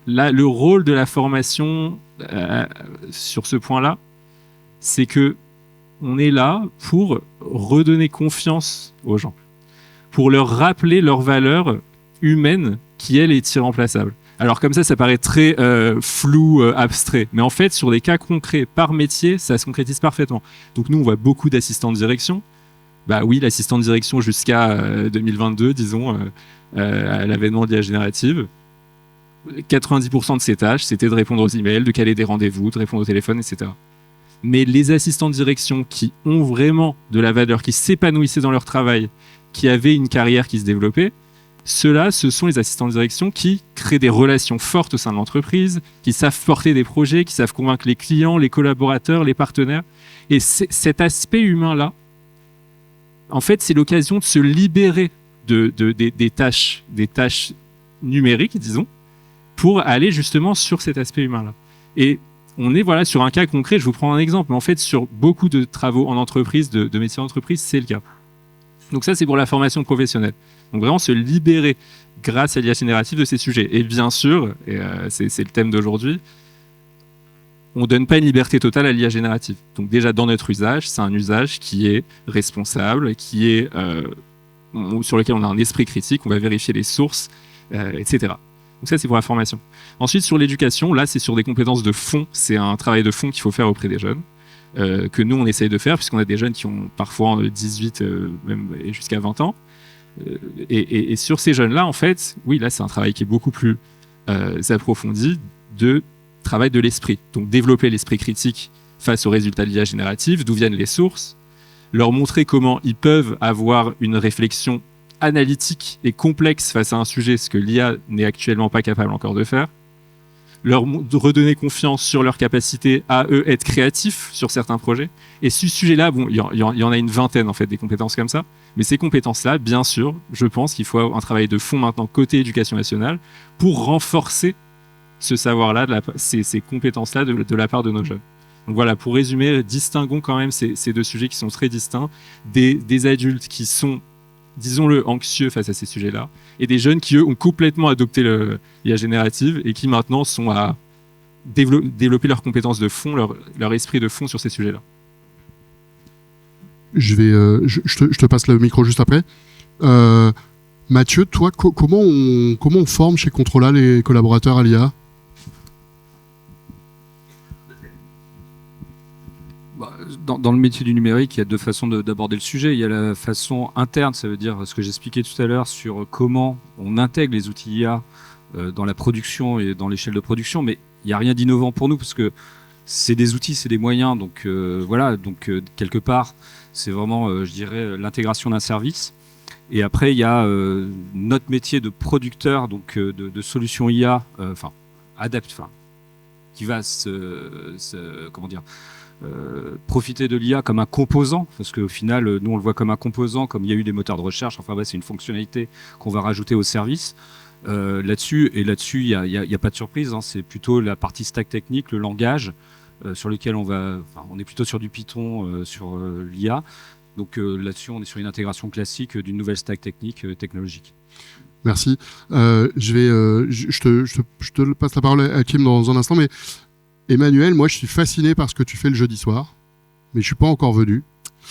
là, le rôle de la formation sur ce point-là, c'est que on est là pour redonner confiance aux gens, pour leur rappeler leurs valeurs humaines qui, elle, est irremplaçable. Alors comme ça paraît très flou, abstrait. Mais en fait, sur des cas concrets, par métier, ça se concrétise parfaitement. Donc nous, on voit beaucoup d'assistants de direction. Bah oui, l'assistant de direction jusqu'à 2022, disons, à l'avènement de l'IA générative. 90% de ses tâches, c'était de répondre aux emails, de caler des rendez-vous, de répondre au téléphone, etc. Mais les assistants de direction qui ont vraiment de la valeur, qui s'épanouissaient dans leur travail, qui avaient une carrière qui se développait, ceux-là, ce sont les assistants de direction qui créent des relations fortes au sein de l'entreprise, qui savent porter des projets, qui savent convaincre les clients, les collaborateurs, les partenaires. Et cet aspect humain-là, en fait, c'est l'occasion de se libérer des tâches numériques, disons, pour aller justement sur cet aspect humain-là. Et on est sur un cas concret, je vous prends un exemple, mais en fait, sur beaucoup de travaux en entreprise, de métiers d'entreprise, c'est le cas. Donc ça, c'est pour la formation professionnelle. Donc vraiment se libérer grâce à l'IA générative de ces sujets. Et bien sûr, et c'est le thème d'aujourd'hui, on ne donne pas une liberté totale à l'IA générative. Donc déjà, dans notre usage, c'est un usage qui est responsable, qui est, sur lequel on a un esprit critique, on va vérifier les sources, etc. Donc ça, c'est pour la formation. Ensuite, sur l'éducation, là, c'est sur des compétences de fond. C'est un travail de fond qu'il faut faire auprès des jeunes, que nous, on essaye de faire, puisqu'on a des jeunes qui ont parfois 18, même et jusqu'à 20 ans. Et sur ces jeunes-là, en fait, oui, là, c'est un travail qui est beaucoup plus approfondi de travail de l'esprit. Donc, développer l'esprit critique face aux résultats de l'IA générative, d'où viennent les sources, leur montrer comment ils peuvent avoir une réflexion analytique et complexe face à un sujet, ce que l'IA n'est actuellement pas capable encore de faire, leur redonner confiance sur leur capacité à eux être créatifs sur certains projets. Et ce sujet-là, bon, il y en a une vingtaine en fait des compétences comme ça, mais ces compétences-là, bien sûr, je pense qu'il faut un travail de fond maintenant côté éducation nationale pour renforcer ce savoir-là, ces compétences-là de la part de nos jeunes. Donc voilà, pour résumer, distinguons quand même ces deux sujets qui sont très distincts, des adultes qui sont, disons-le, anxieux face à ces sujets-là, et des jeunes qui, eux, ont complètement adopté l'IA générative et qui maintenant sont à développer leurs compétences de fond, leur esprit de fond sur ces sujets-là. Je te passe le micro juste après. Mathieu, toi, comment on forme chez Controla les collaborateurs à l'IA ? Dans le métier du numérique, il y a deux façons d'aborder le sujet. Il y a la façon interne, ça veut dire ce que j'expliquais tout à l'heure sur comment on intègre les outils IA dans la production et dans l'échelle de production, mais il n'y a rien d'innovant pour nous parce que c'est des outils, c'est des moyens. Donc voilà, quelque part, c'est vraiment, je dirais, l'intégration d'un service. Et après, il y a notre métier de producteur, donc de solutions IA, qui va profiter de l'IA comme un composant, parce qu'au final, nous on le voit comme un composant, comme il y a eu des moteurs de recherche, c'est une fonctionnalité qu'on va rajouter au service. Là-dessus, il n'y a pas de surprise, c'est plutôt la partie stack technique, le langage, sur lequel on est plutôt sur du Python, sur l'IA. Donc là-dessus, on est sur une intégration classique d'une nouvelle stack technique technologique. Merci. Je te passe la parole à Kim dans un instant, mais Emmanuel, moi je suis fasciné par ce que tu fais le jeudi soir, mais je suis pas encore venu.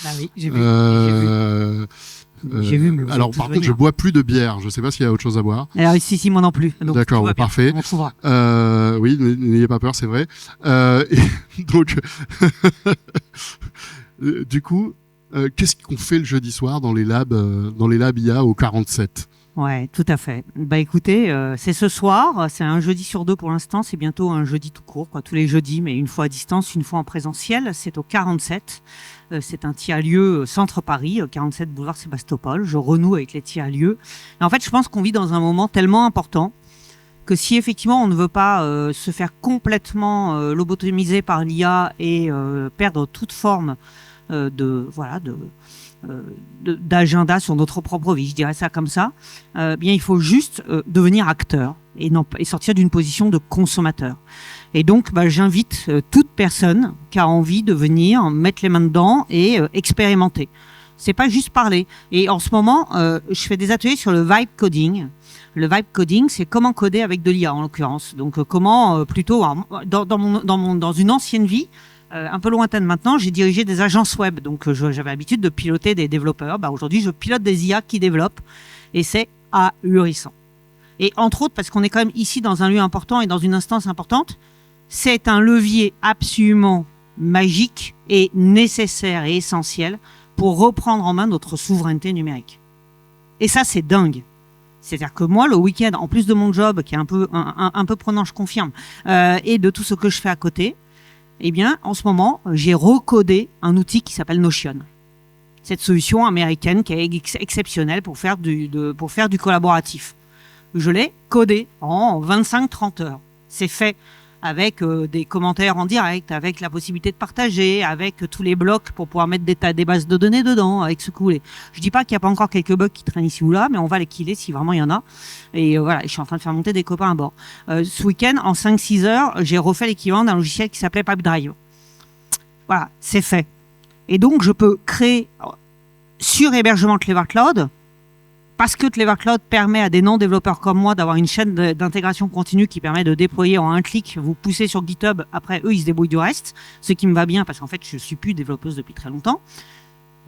Ah oui, j'ai vu. J'ai vu, mais alors par contre, je bois plus de bière. Je sais pas s'il y a autre chose à boire. Alors si, moi non plus. D'accord, bon, parfait. On trouvera. Oui, n'ayez pas peur, c'est vrai. Et donc, du coup, qu'est-ce qu'on fait le jeudi soir dans les labs IA au 47? Ouais, tout à fait. Bah écoutez, c'est ce soir, c'est un jeudi sur 2 pour l'instant, c'est bientôt un jeudi tout court, quoi, tous les jeudis, mais une fois à distance, une fois en présentiel. C'est au 47. C'est un tiers-lieu centre Paris, 47 boulevard Sébastopol. Je renoue avec les tiers-lieux. Et en fait, je pense qu'on vit dans un moment tellement important que si effectivement on ne veut pas se faire complètement lobotomiser par l'IA et perdre toute forme d'agenda sur notre propre vie, je dirais ça comme ça, bien il faut juste devenir acteur et sortir d'une position de consommateur. Et donc j'invite toute personne qui a envie de venir mettre les mains dedans et expérimenter. C'est pas juste parler. Et en ce moment, je fais des ateliers sur le vibe coding. Le vibe coding, c'est comment coder avec de l'IA en l'occurrence. Donc comment plutôt dans une ancienne vie, un peu lointaine maintenant, j'ai dirigé des agences web. Donc j'avais l'habitude de piloter des développeurs. Aujourd'hui, je pilote des IA qui développent et c'est ahurissant. Et entre autres, parce qu'on est quand même ici dans un lieu important et dans une instance importante, c'est un levier absolument magique et nécessaire et essentiel pour reprendre en main notre souveraineté numérique. Et ça, c'est dingue. C'est-à-dire que moi, le week-end, en plus de mon job, qui est un peu prenant, je confirme, et de tout ce que je fais à côté, eh bien, en ce moment, j'ai recodé un outil qui s'appelle Notion. Cette solution américaine qui est exceptionnelle pour faire du collaboratif. Je l'ai codé en 25-30 heures. C'est fait avec des commentaires en direct, avec la possibilité de partager, avec tous les blocs pour pouvoir mettre des bases de données dedans, avec ce que vous voulez. Je dis pas qu'il n'y a pas encore quelques bugs qui traînent ici ou là, mais on va les killer si vraiment il y en a. Et voilà, je suis en train de faire monter des copains à bord. Ce week-end, en 5-6 heures, j'ai refait l'équivalent d'un logiciel qui s'appelait Pipedrive. Voilà, c'est fait. Et donc, je peux créer sur hébergement Clever Cloud, parce que Clever Cloud permet à des non-développeurs comme moi d'avoir une chaîne d'intégration continue qui permet de déployer en un clic, vous poussez sur GitHub, après eux ils se débrouillent du reste, ce qui me va bien parce qu'en fait je suis plus développeuse depuis très longtemps.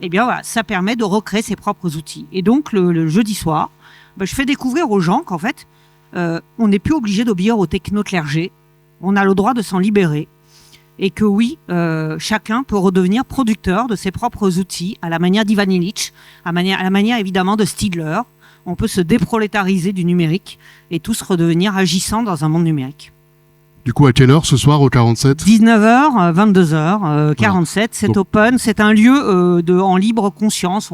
Et bien voilà, ça permet de recréer ses propres outils. Et donc le jeudi soir, je fais découvrir aux gens qu'en fait on n'est plus obligé d'obéir aux techno-clergés, on a le droit de s'en libérer. Et que oui, chacun peut redevenir producteur de ses propres outils à la manière d'Ivan Illich, à la manière évidemment de Stigler. On peut se déprolétariser du numérique et tous redevenir agissants dans un monde numérique. Du coup, à quelle heure ce soir au 47 ? 19h, 22h, 47, c'est open, c'est un lieu en libre conscience.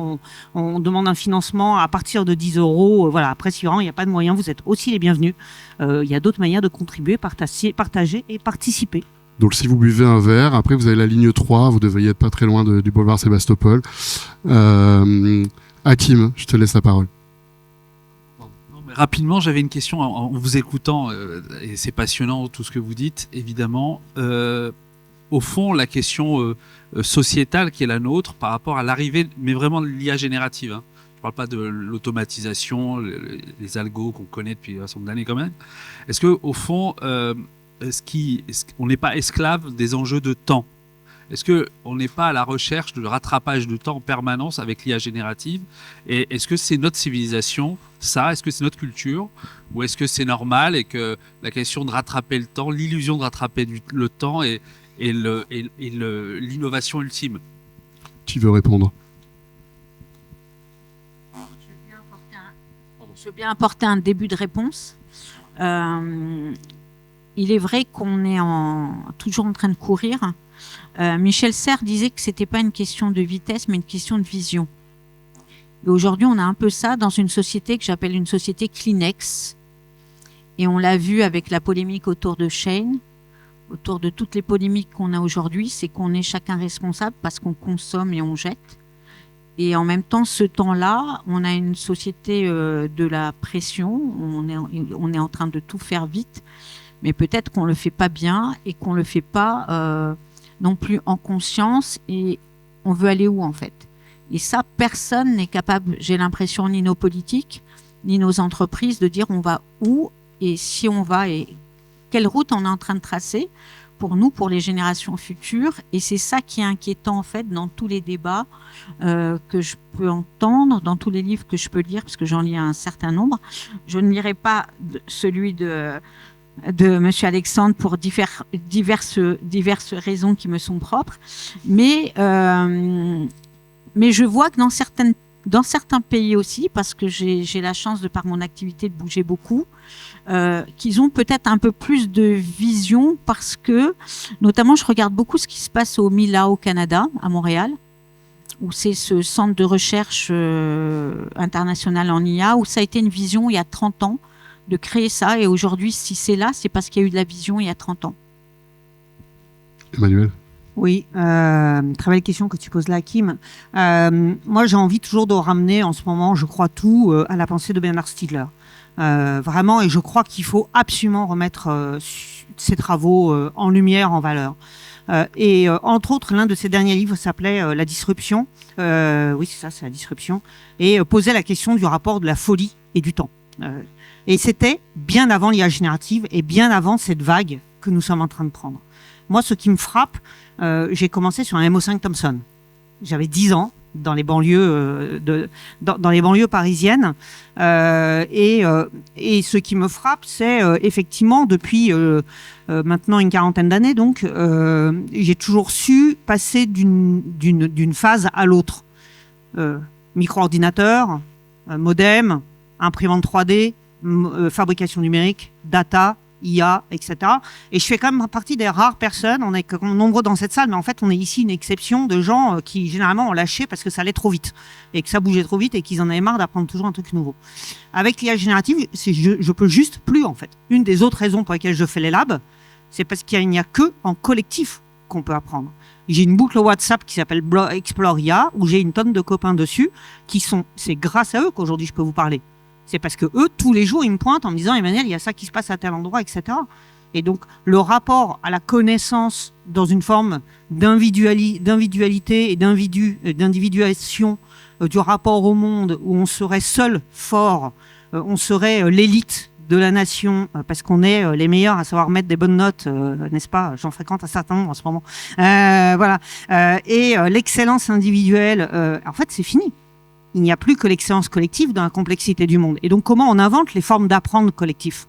On demande un financement à partir de 10 €. Voilà, après, si vraiment il n'y a pas de moyens, vous êtes aussi les bienvenus. Il y a d'autres manières de contribuer, partager et participer. Donc si vous buvez un verre, après vous avez la ligne 3, vous devriez être pas très loin du boulevard Sébastopol. Hakim, je te laisse la parole. Non, mais rapidement, j'avais une question en vous écoutant, et c'est passionnant tout ce que vous dites, évidemment. Au fond, la question sociétale qui est la nôtre par rapport à l'arrivée, mais vraiment de l'IA générative, hein. Je ne parle pas de l'automatisation, les algos qu'on connaît depuis un certain nombre d'années quand même. Est-ce qu'au fond... on n'est pas esclave des enjeux de temps? Est-ce qu'on n'est pas à la recherche de rattrapage de temps en permanence avec l'IA générative? Et est-ce que c'est notre civilisation, ça? Est-ce que c'est notre culture? Ou est-ce que c'est normal et que la question de rattraper le temps, l'illusion de rattraper le temps est l'innovation ultime? Qui veut répondre? Je veux bien apporter un début de réponse. Il est vrai qu'on est toujours en train de courir. Michel Serres disait que c'était pas une question de vitesse, mais une question de vision. Et aujourd'hui, on a un peu ça dans une société que j'appelle une société Kleenex. Et on l'a vu avec la polémique autour de Shane, autour de toutes les polémiques qu'on a aujourd'hui, c'est qu'on est chacun responsable parce qu'on consomme et on jette. Et en même temps, ce temps-là, on a une société de la pression. On est en train de tout faire vite. Mais peut-être qu'on ne le fait pas bien et qu'on ne le fait pas non plus en conscience. Et on veut aller où, en fait? Et ça, personne n'est capable, j'ai l'impression, ni nos politiques, ni nos entreprises, de dire on va où et si on va et quelle route on est en train de tracer pour nous, pour les générations futures. Et c'est ça qui est inquiétant, en fait, dans tous les débats que je peux entendre, dans tous les livres que je peux lire, parce que j'en lis un certain nombre. Je ne lirai pas celui de Monsieur Alexandre pour diverses raisons qui me sont propres. Mais je vois que dans certains pays aussi, parce que j'ai la chance, de par mon activité, de bouger beaucoup, qu'ils ont peut-être un peu plus de vision, parce que, notamment, je regarde beaucoup ce qui se passe au MILA au Canada, à Montréal, où c'est ce centre de recherche international en IA, où ça a été une vision il y a 30 ans de créer ça, et aujourd'hui, si c'est là, c'est parce qu'il y a eu de la vision il y a 30 ans. Emmanuel? Oui, très belle question que tu poses là, Kim. Moi, j'ai envie toujours de ramener en ce moment, je crois, tout à la pensée de Bernard Stiegler. Vraiment, et je crois qu'il faut absolument remettre ces travaux en lumière, en valeur. Et entre autres, l'un de ses derniers livres s'appelait La disruption. Oui, c'est ça, c'est La disruption. Et posait la question du rapport de la folie et du temps. Et c'était bien avant l'IA générative et bien avant cette vague que nous sommes en train de prendre. Moi, ce qui me frappe, j'ai commencé sur un MO5 Thomson. J'avais 10 ans dans les banlieues dans les banlieues parisiennes, et ce qui me frappe, c'est effectivement depuis maintenant une quarantaine d'années, donc j'ai toujours su passer d'une phase à l'autre. Micro-ordinateur, modem, imprimante 3D, fabrication numérique, data, IA, etc. Et je fais quand même partie des rares personnes, on est nombreux dans cette salle, mais en fait on est ici une exception de gens qui généralement ont lâché parce que ça allait trop vite, et que ça bougeait trop vite, et qu'ils en avaient marre d'apprendre toujours un truc nouveau. Avec l'IA générative, je peux juste plus, en fait. Une des autres raisons pour lesquelles je fais les labs, c'est parce qu'il n'y a que en collectif qu'on peut apprendre. J'ai une boucle WhatsApp qui s'appelle Explore IA, où j'ai une tonne de copains dessus, c'est grâce à eux qu'aujourd'hui je peux vous parler. C'est parce que eux, tous les jours, ils me pointent en me disant « Emmanuel, il y a ça qui se passe à tel endroit, etc. » Et donc, le rapport à la connaissance dans une forme d'individualité et d'individuation du rapport au monde, où on serait seul fort, on serait l'élite de la nation, parce qu'on est les meilleurs à savoir mettre des bonnes notes, n'est-ce pas? J'en fréquente un certain nombre en ce moment. Voilà. Et l'excellence individuelle, en fait, c'est fini. Il n'y a plus que l'excellence collective dans la complexité du monde. Et donc, comment on invente les formes d'apprendre collectif?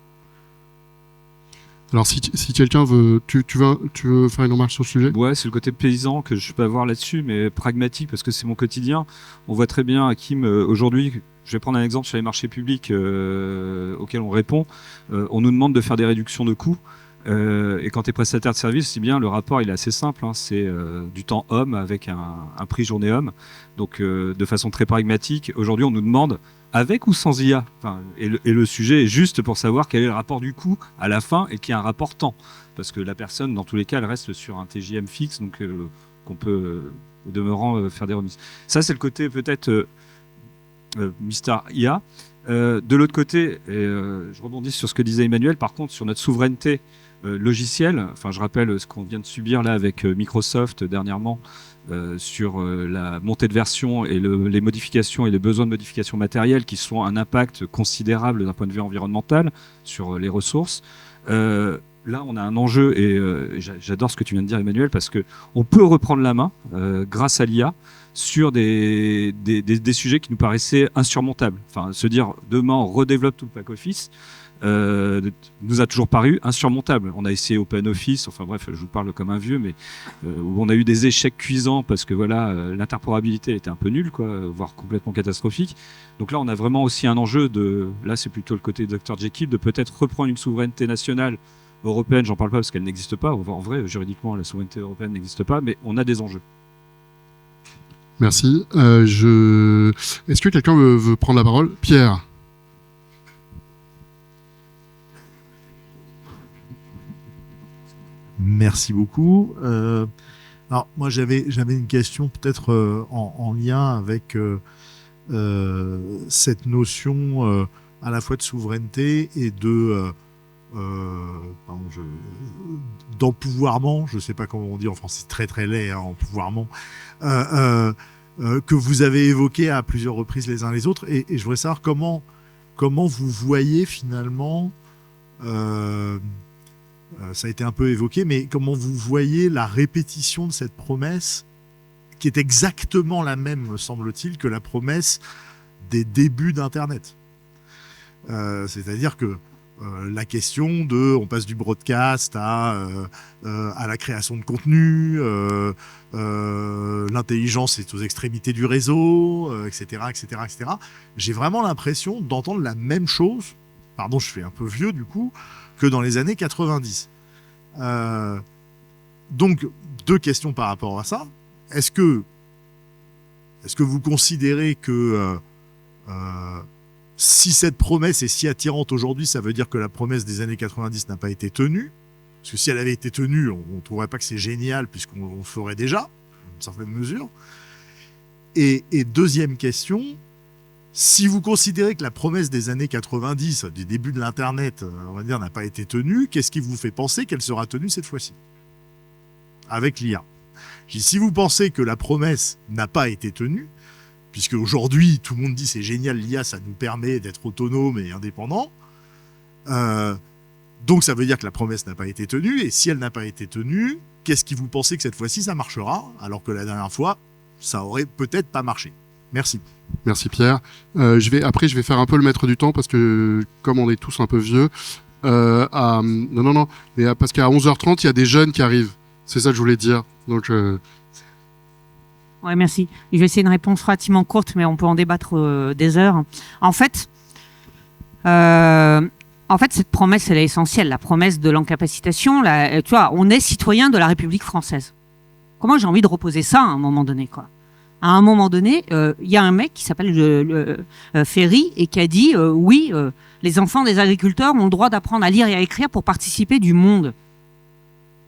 Alors, si quelqu'un veut... Tu veux faire une remarque sur le sujet? Ouais, c'est le côté paysan que je peux avoir là-dessus, mais pragmatique, parce que c'est mon quotidien. On voit très bien, Hakim, aujourd'hui, je vais prendre un exemple sur les marchés publics auxquels on répond. On nous demande de faire des réductions de coûts. Et quand tu es prestataire de service, c'est bien, le rapport il est assez simple, hein, c'est du temps homme avec un prix journée homme. Donc de façon très pragmatique, aujourd'hui on nous demande avec ou sans IA. Enfin, et le sujet est juste pour savoir quel est le rapport du coût à la fin et qu'il y a un rapport temps. Parce que la personne, dans tous les cas, elle reste sur un TJM fixe, donc qu'on peut au demeurant faire des remises. Ça c'est le côté peut-être Mister IA. De l'autre côté, et je rebondis sur ce que disait Emmanuel, par contre sur notre souveraineté logiciel, enfin je rappelle ce qu'on vient de subir là avec Microsoft dernièrement sur la montée de version et les modifications et les besoins de modifications matérielles qui sont un impact considérable d'un point de vue environnemental sur les ressources. Là on a un enjeu, et j'adore ce que tu viens de dire Emmanuel, parce qu'on peut reprendre la main grâce à l'IA sur des sujets qui nous paraissaient insurmontables. Enfin, se dire demain on redéveloppe tout le pack office nous a toujours paru insurmontable. On a essayé OpenOffice, enfin bref, je vous parle comme un vieux, mais où on a eu des échecs cuisants parce que voilà, l'interprétabilité était un peu nulle, quoi, voire complètement catastrophique. Donc là, on a vraiment aussi un enjeu là c'est plutôt le côté Dr Jekyll, de peut-être reprendre une souveraineté nationale européenne, j'en parle pas parce qu'elle n'existe pas, en vrai, juridiquement, la souveraineté européenne n'existe pas, mais on a des enjeux. Merci. Est-ce que quelqu'un veut prendre la parole? Pierre. Merci beaucoup. Alors moi j'avais une question peut-être en lien avec cette notion à la fois de souveraineté et d'empouvoirment, je ne sais pas comment on dit en français, c'est très très laid, hein, empouvoirment, que vous avez évoqué à plusieurs reprises les uns les autres, et je voudrais savoir comment vous voyez finalement Ça a été un peu évoqué, mais comment vous voyez la répétition de cette promesse qui est exactement la même, me semble-t-il, que la promesse des débuts d'Internet. C'est-à-dire que la question on passe du broadcast à la création de contenu, l'intelligence est aux extrémités du réseau, etc., etc., etc. J'ai vraiment l'impression d'entendre la même chose, pardon, je fais un peu vieux du coup, que dans les années 90. Donc, 2 questions par rapport à ça. Est-ce que vous considérez que si cette promesse est si attirante aujourd'hui, ça veut dire que la promesse des années 90 n'a pas été tenue? Parce que si elle avait été tenue, on ne trouverait pas que c'est génial, puisqu'on le ferait déjà, dans une certaine mesure. Et deuxième question, si vous considérez que la promesse des années 90, du début de l'Internet, on va dire, n'a pas été tenue, qu'est-ce qui vous fait penser qu'elle sera tenue cette fois-ci avec l'IA? Si vous pensez que la promesse n'a pas été tenue, puisque aujourd'hui tout le monde dit c'est génial l'IA, ça nous permet d'être autonome et indépendant, donc ça veut dire que la promesse n'a pas été tenue, et si elle n'a pas été tenue, qu'est-ce qui vous pensez que cette fois-ci ça marchera, alors que la dernière fois ça aurait peut-être pas marché? Merci. Merci Pierre. Je vais faire un peu le maître du temps, parce que comme on est tous un peu vieux, parce qu'à 11h30 il y a des jeunes qui arrivent. C'est ça que je voulais dire. Donc, Ouais, merci. Je vais essayer une réponse relativement courte, mais on peut en débattre des heures. En fait, cette promesse, elle est essentielle. La promesse de l'encapacitation, tu vois, on est citoyen de la République française. Comment j'ai envie de reposer ça à un moment donné, quoi? À un moment donné, il y a un mec qui s'appelle Ferry et qui a dit oui, les enfants des agriculteurs ont le droit d'apprendre à lire et à écrire pour participer du monde.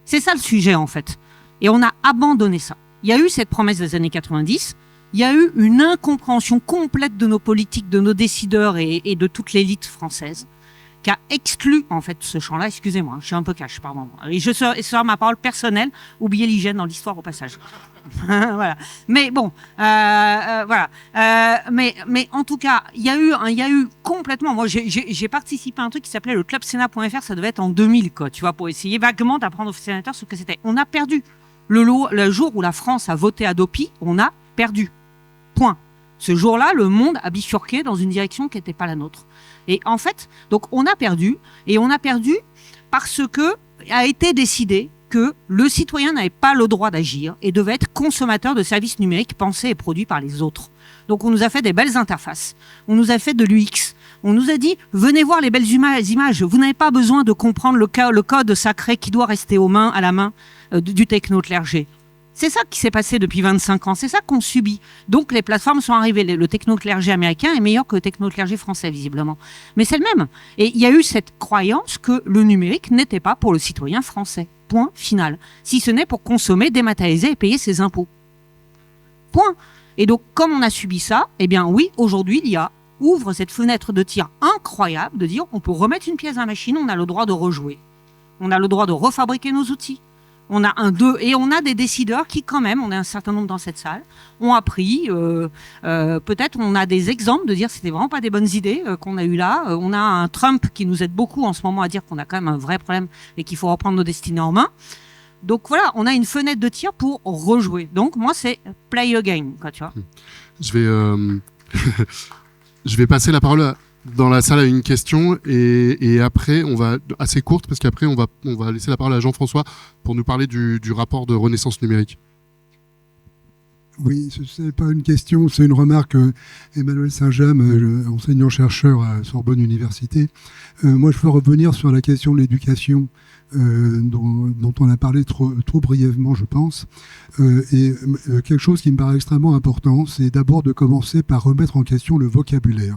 C'est ça le sujet, en fait. Et on a abandonné ça. Il y a eu cette promesse des années 90. Il y a eu une incompréhension complète de nos politiques, de nos décideurs et de toute l'élite française qui a exclu, en fait, ce champ-là. Excusez-moi, je suis un peu cash par moment. Et ce sera ma parole personnelle. Oubliez l'hygiène dans l'histoire au passage. Voilà. Mais bon, voilà. Mais en tout cas, il y a eu complètement. Moi, j'ai participé à un truc qui s'appelait le Club Sénat.fr. Ça devait être en 2000, quoi. Tu vois, pour essayer vaguement d'apprendre aux sénateurs ce que c'était. On a perdu. Le jour où la France a voté Hadopi, on a perdu. Point. Ce jour-là, le monde a bifurqué dans une direction qui n'était pas la nôtre. Et en fait, donc on a perdu. Et on a perdu parce que a été décidé que le citoyen n'avait pas le droit d'agir et devait être consommateur de services numériques pensés et produits par les autres. Donc on nous a fait des belles interfaces, on nous a fait de l'UX, on nous a dit venez voir les belles images, vous n'avez pas besoin de comprendre le code sacré qui doit rester à la main du techno-clergé. C'est ça qui s'est passé depuis 25 ans, c'est ça qu'on subit. Donc les plateformes sont arrivées, le techno-clergé américain est meilleur que le techno-clergé français visiblement. Mais c'est le même. Et il y a eu cette croyance que le numérique n'était pas pour le citoyen français. Point final. Si ce n'est pour consommer, dématérialiser et payer ses impôts. Point. Et donc, comme on a subi ça, eh bien oui, aujourd'hui, l'IA ouvre cette fenêtre de tir incroyable de dire on peut remettre une pièce à la machine, on a le droit de rejouer. On a le droit de refabriquer nos outils. On a et on a des décideurs qui, quand même, on est un certain nombre dans cette salle, ont appris, peut-être on a des exemples de dire c'était vraiment pas des bonnes idées qu'on a eu là. On a un Trump qui nous aide beaucoup en ce moment à dire qu'on a quand même un vrai problème et qu'il faut reprendre nos destinées en main. Donc voilà, on a une fenêtre de tir pour rejouer. Donc moi, c'est play a game, quoi, tu vois. Je vais passer la parole dans la salle à une question et après on va assez courte parce qu'après on va laisser la parole à Jean-François pour nous parler du rapport de Renaissance numérique. Oui, ce n'est pas une question, c'est une remarque. Emmanuel Saint-James, enseignant-chercheur à Sorbonne Université. Moi, je veux revenir sur la question de l'éducation dont on a parlé trop brièvement, je pense. Quelque chose qui me paraît extrêmement important, c'est d'abord de commencer par remettre en question le vocabulaire.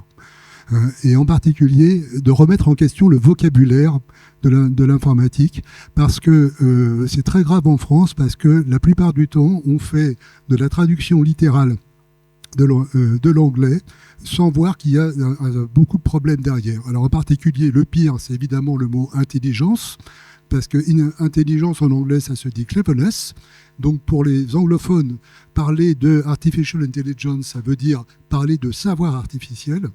Et en particulier de remettre en question le vocabulaire de l'informatique, parce que c'est très grave en France, parce que la plupart du temps, on fait de la traduction littérale de l'anglais sans voir qu'il y a beaucoup de problèmes derrière. Alors en particulier, le pire, c'est évidemment le mot intelligence, parce que intelligence en anglais, ça se dit cleverness. Donc pour les anglophones, parler de artificial intelligence, ça veut dire parler de savoir artificiel.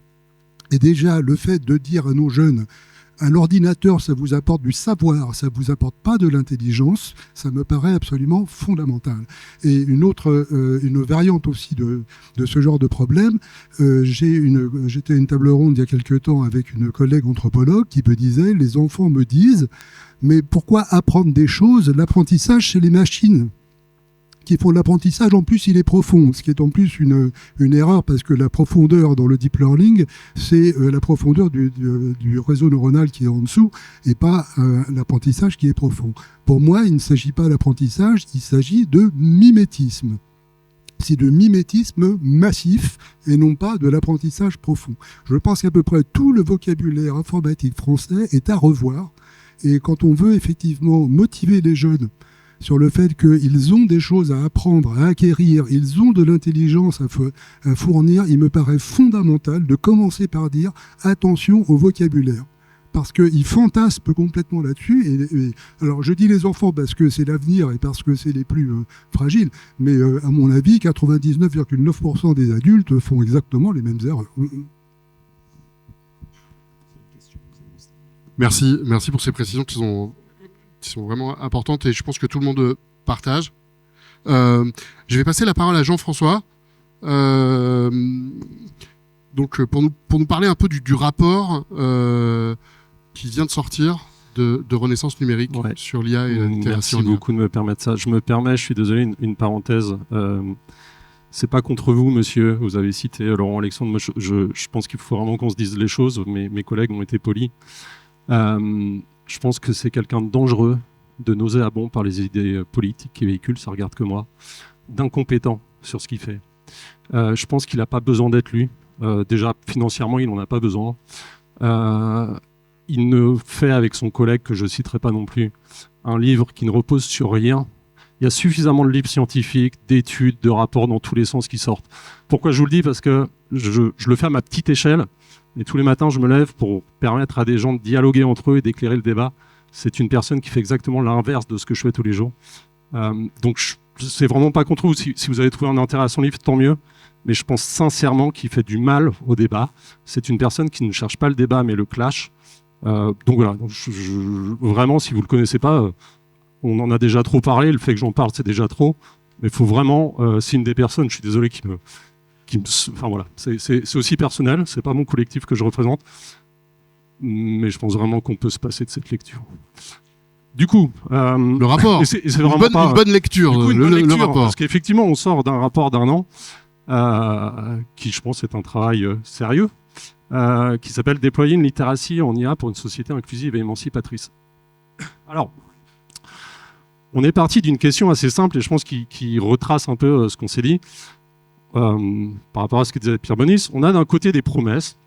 Et déjà, le fait de dire à nos jeunes un ordinateur, ça vous apporte du savoir, ça vous apporte pas de l'intelligence, ça me paraît absolument fondamental. Et une variante aussi de ce genre de problème, j'étais à une table ronde il y a quelque temps avec une collègue anthropologue qui me disait, les enfants me disent, mais pourquoi apprendre des choses? L'apprentissage, c'est les machines qui font l'apprentissage, en plus il est profond, ce qui est en plus une erreur, parce que la profondeur dans le deep learning, c'est la profondeur du réseau neuronal qui est en dessous, et pas l'apprentissage qui est profond. Pour moi, il ne s'agit pas d'apprentissage, il s'agit de mimétisme. C'est de mimétisme massif et non pas de l'apprentissage profond. Je pense qu'à peu près tout le vocabulaire informatique français est à revoir, et quand on veut effectivement motiver les jeunes sur le fait qu'ils ont des choses à apprendre, à acquérir, ils ont de l'intelligence à fournir, il me paraît fondamental de commencer par dire attention au vocabulaire. Parce qu'ils fantasment complètement là-dessus. Alors je dis les enfants parce que c'est l'avenir et parce que c'est les plus fragiles, mais à mon avis, 99,9% des adultes font exactement les mêmes erreurs. Merci pour ces précisions qui sont vraiment importantes et je pense que tout le monde partage. Je vais passer la parole à Jean-François. Donc pour nous parler un peu du rapport qui vient de sortir de Renaissance numérique sur l'IA et la littératie. Merci beaucoup de me permettre ça. Je suis désolé, une parenthèse. C'est pas contre vous, monsieur. Vous avez cité Laurent Alexandre. Moi, je pense qu'il faut vraiment qu'on se dise les choses. Mes collègues ont été polis. Je pense que c'est quelqu'un de dangereux, de nauséabond par les idées politiques qu'il véhicule, ça regarde que moi, d'incompétent sur ce qu'il fait. Je pense qu'il n'a pas besoin d'être lu. Déjà, financièrement, il n'en a pas besoin. Il ne fait avec son collègue, que je ne citerai pas non plus, un livre qui ne repose sur rien. Il y a suffisamment de livres scientifiques, d'études, de rapports dans tous les sens qui sortent. Pourquoi je vous le dis? Parce que je le fais à ma petite échelle. Et tous les matins, je me lève pour permettre à des gens de dialoguer entre eux et d'éclairer le débat. C'est une personne qui fait exactement l'inverse de ce que je fais tous les jours. Donc, c'est vraiment pas contre vous. Si vous avez trouvé un intérêt à son livre, tant mieux. Mais je pense sincèrement qu'il fait du mal au débat. C'est une personne qui ne cherche pas le débat, mais le clash. Donc voilà. Donc, vraiment, si vous le connaissez pas, on en a déjà trop parlé. Le fait que j'en parle, c'est déjà trop. Mais il faut vraiment, c'est une des personnes, je suis désolé, enfin voilà, c'est aussi personnel, c'est pas mon collectif que je représente, mais je pense vraiment qu'on peut se passer de cette lecture. Du coup, le rapport, c'est vraiment une bonne lecture, du coup, le rapport. Parce qu'effectivement, on sort d'un rapport d'un an, qui je pense est un travail sérieux, qui s'appelle Déployer une littératie en IA pour une société inclusive et émancipatrice. Alors, on est parti d'une question assez simple et je pense qu'il retrace un peu ce qu'on s'est dit. Par rapport à ce que disait Pierre Bonis, on a d'un côté des promesses.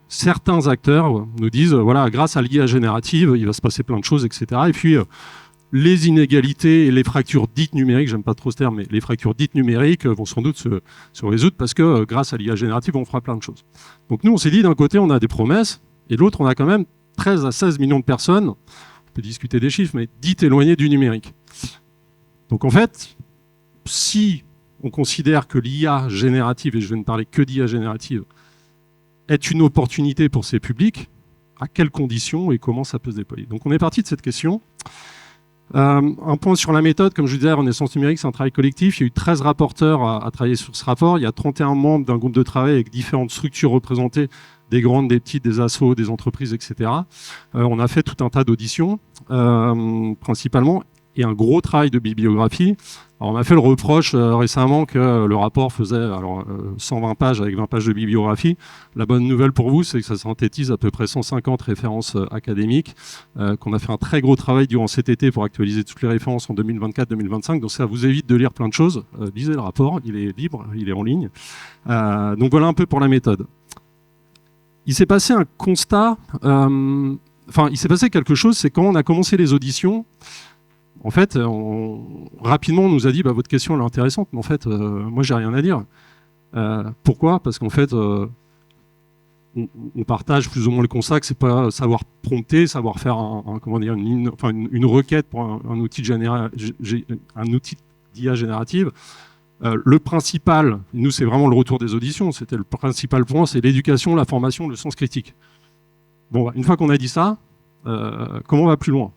Certains acteurs nous disent, voilà, grâce à l'IA générative, il va se passer plein de choses, etc. Et puis, les inégalités et les fractures dites numériques, j'aime pas trop ce terme, mais les fractures dites numériques vont sans doute se résoudre parce que grâce à l'IA générative, on fera plein de choses. Donc nous, on s'est dit, d'un côté, on a des promesses, et de l'autre, on a quand même 13 à 16 millions de personnes, on peut discuter des chiffres, mais dites éloignées du numérique. Donc en fait, si on considère que l'IA générative, et je vais ne parler que d'IA générative, est une opportunité pour ces publics, à quelles conditions et comment ça peut se déployer? Donc on est parti de cette question. Un point sur la méthode, comme je vous disais, Renaissance numérique, c'est un travail collectif. Il y a eu 13 rapporteurs à travailler sur ce rapport. Il y a 31 membres d'un groupe de travail avec différentes structures représentées, des grandes, des petites, des assos, des entreprises, etc. On a fait tout un tas d'auditions, principalement, et un gros travail de bibliographie. Alors, on m'a fait le reproche récemment que le rapport faisait 120 pages avec 20 pages de bibliographie. La bonne nouvelle pour vous, c'est que ça synthétise à peu près 150 références académiques, qu'on a fait un très gros travail durant cet été pour actualiser toutes les références en 2024-2025. Donc ça vous évite de lire plein de choses. Lisez le rapport, il est libre, il est en ligne. Donc voilà un peu pour la méthode. Il s'est passé un constat, il s'est passé quelque chose, c'est quand on a commencé les auditions, en fait, rapidement, on nous a dit votre question elle est intéressante, mais en fait, moi, j'ai rien à dire. Pourquoi? Parce qu'en fait, on partage plus ou moins le constat que c'est pas savoir prompter, savoir faire une requête pour un outil d'IA générative. Le principal, nous, c'est vraiment le retour des auditions. C'était le principal point, c'est l'éducation, la formation, le sens critique. Bon, une fois qu'on a dit ça, comment on va plus loin?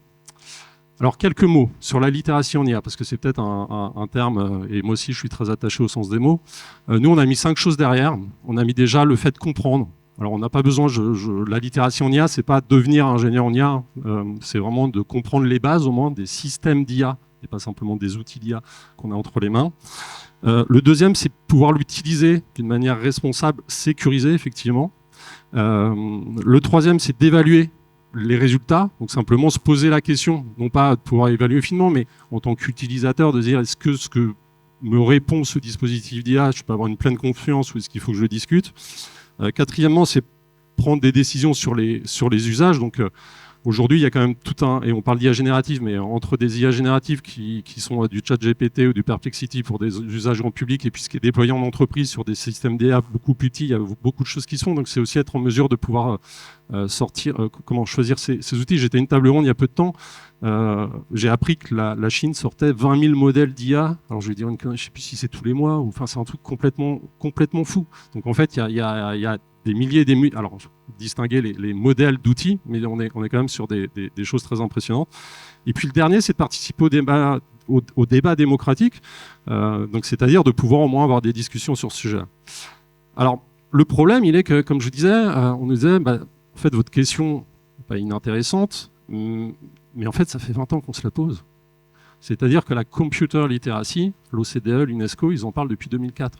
Alors, quelques mots sur la littératie en IA, parce que c'est peut-être un terme, et moi aussi je suis très attaché au sens des mots. Nous, on a mis 5 choses derrière. On a mis déjà le fait de comprendre. Alors, on n'a pas besoin, la littératie en IA, c'est pas devenir ingénieur en IA, c'est vraiment de comprendre les bases, au moins, des systèmes d'IA, et pas simplement des outils d'IA qu'on a entre les mains. Le deuxième, c'est pouvoir l'utiliser d'une manière responsable, sécurisée, effectivement. Le troisième, c'est d'évaluer les résultats, donc simplement se poser la question, non pas de pouvoir évaluer finement, mais en tant qu'utilisateur, de dire est-ce que ce que me répond ce dispositif d'IA, je peux avoir une pleine confiance ou est-ce qu'il faut que je le discute. Quatrièmement, c'est prendre des décisions sur les usages. Donc aujourd'hui, il y a quand même tout et on parle d'IA générative, mais entre des IA génératives qui sont du chat GPT ou du Perplexity pour des usages en public, et puis ce qui est déployé en entreprise sur des systèmes d'IA beaucoup plus petits, il y a beaucoup de choses qui se font. Donc c'est aussi être en mesure de pouvoir comment choisir ces outils. J'étais à une table ronde il y a peu de temps. J'ai appris que la Chine sortait 20 000 modèles d'IA. Alors je vais dire, je ne sais plus si c'est tous les mois, ou enfin c'est un truc complètement fou. Donc en fait, il y a des milliers et des milliers. Alors distinguer les modèles d'outils, mais on est quand même sur des choses très impressionnantes. Et puis le dernier, c'est de participer au débat démocratique. Donc c'est-à-dire de pouvoir au moins avoir des discussions sur ce sujet. Alors le problème, il est que, comme je disais, on nous disait, en fait, votre question n'est pas inintéressante, mais en fait, ça fait 20 ans qu'on se la pose. C'est-à-dire que la computer literacy, l'OCDE, l'UNESCO, ils en parlent depuis 2004.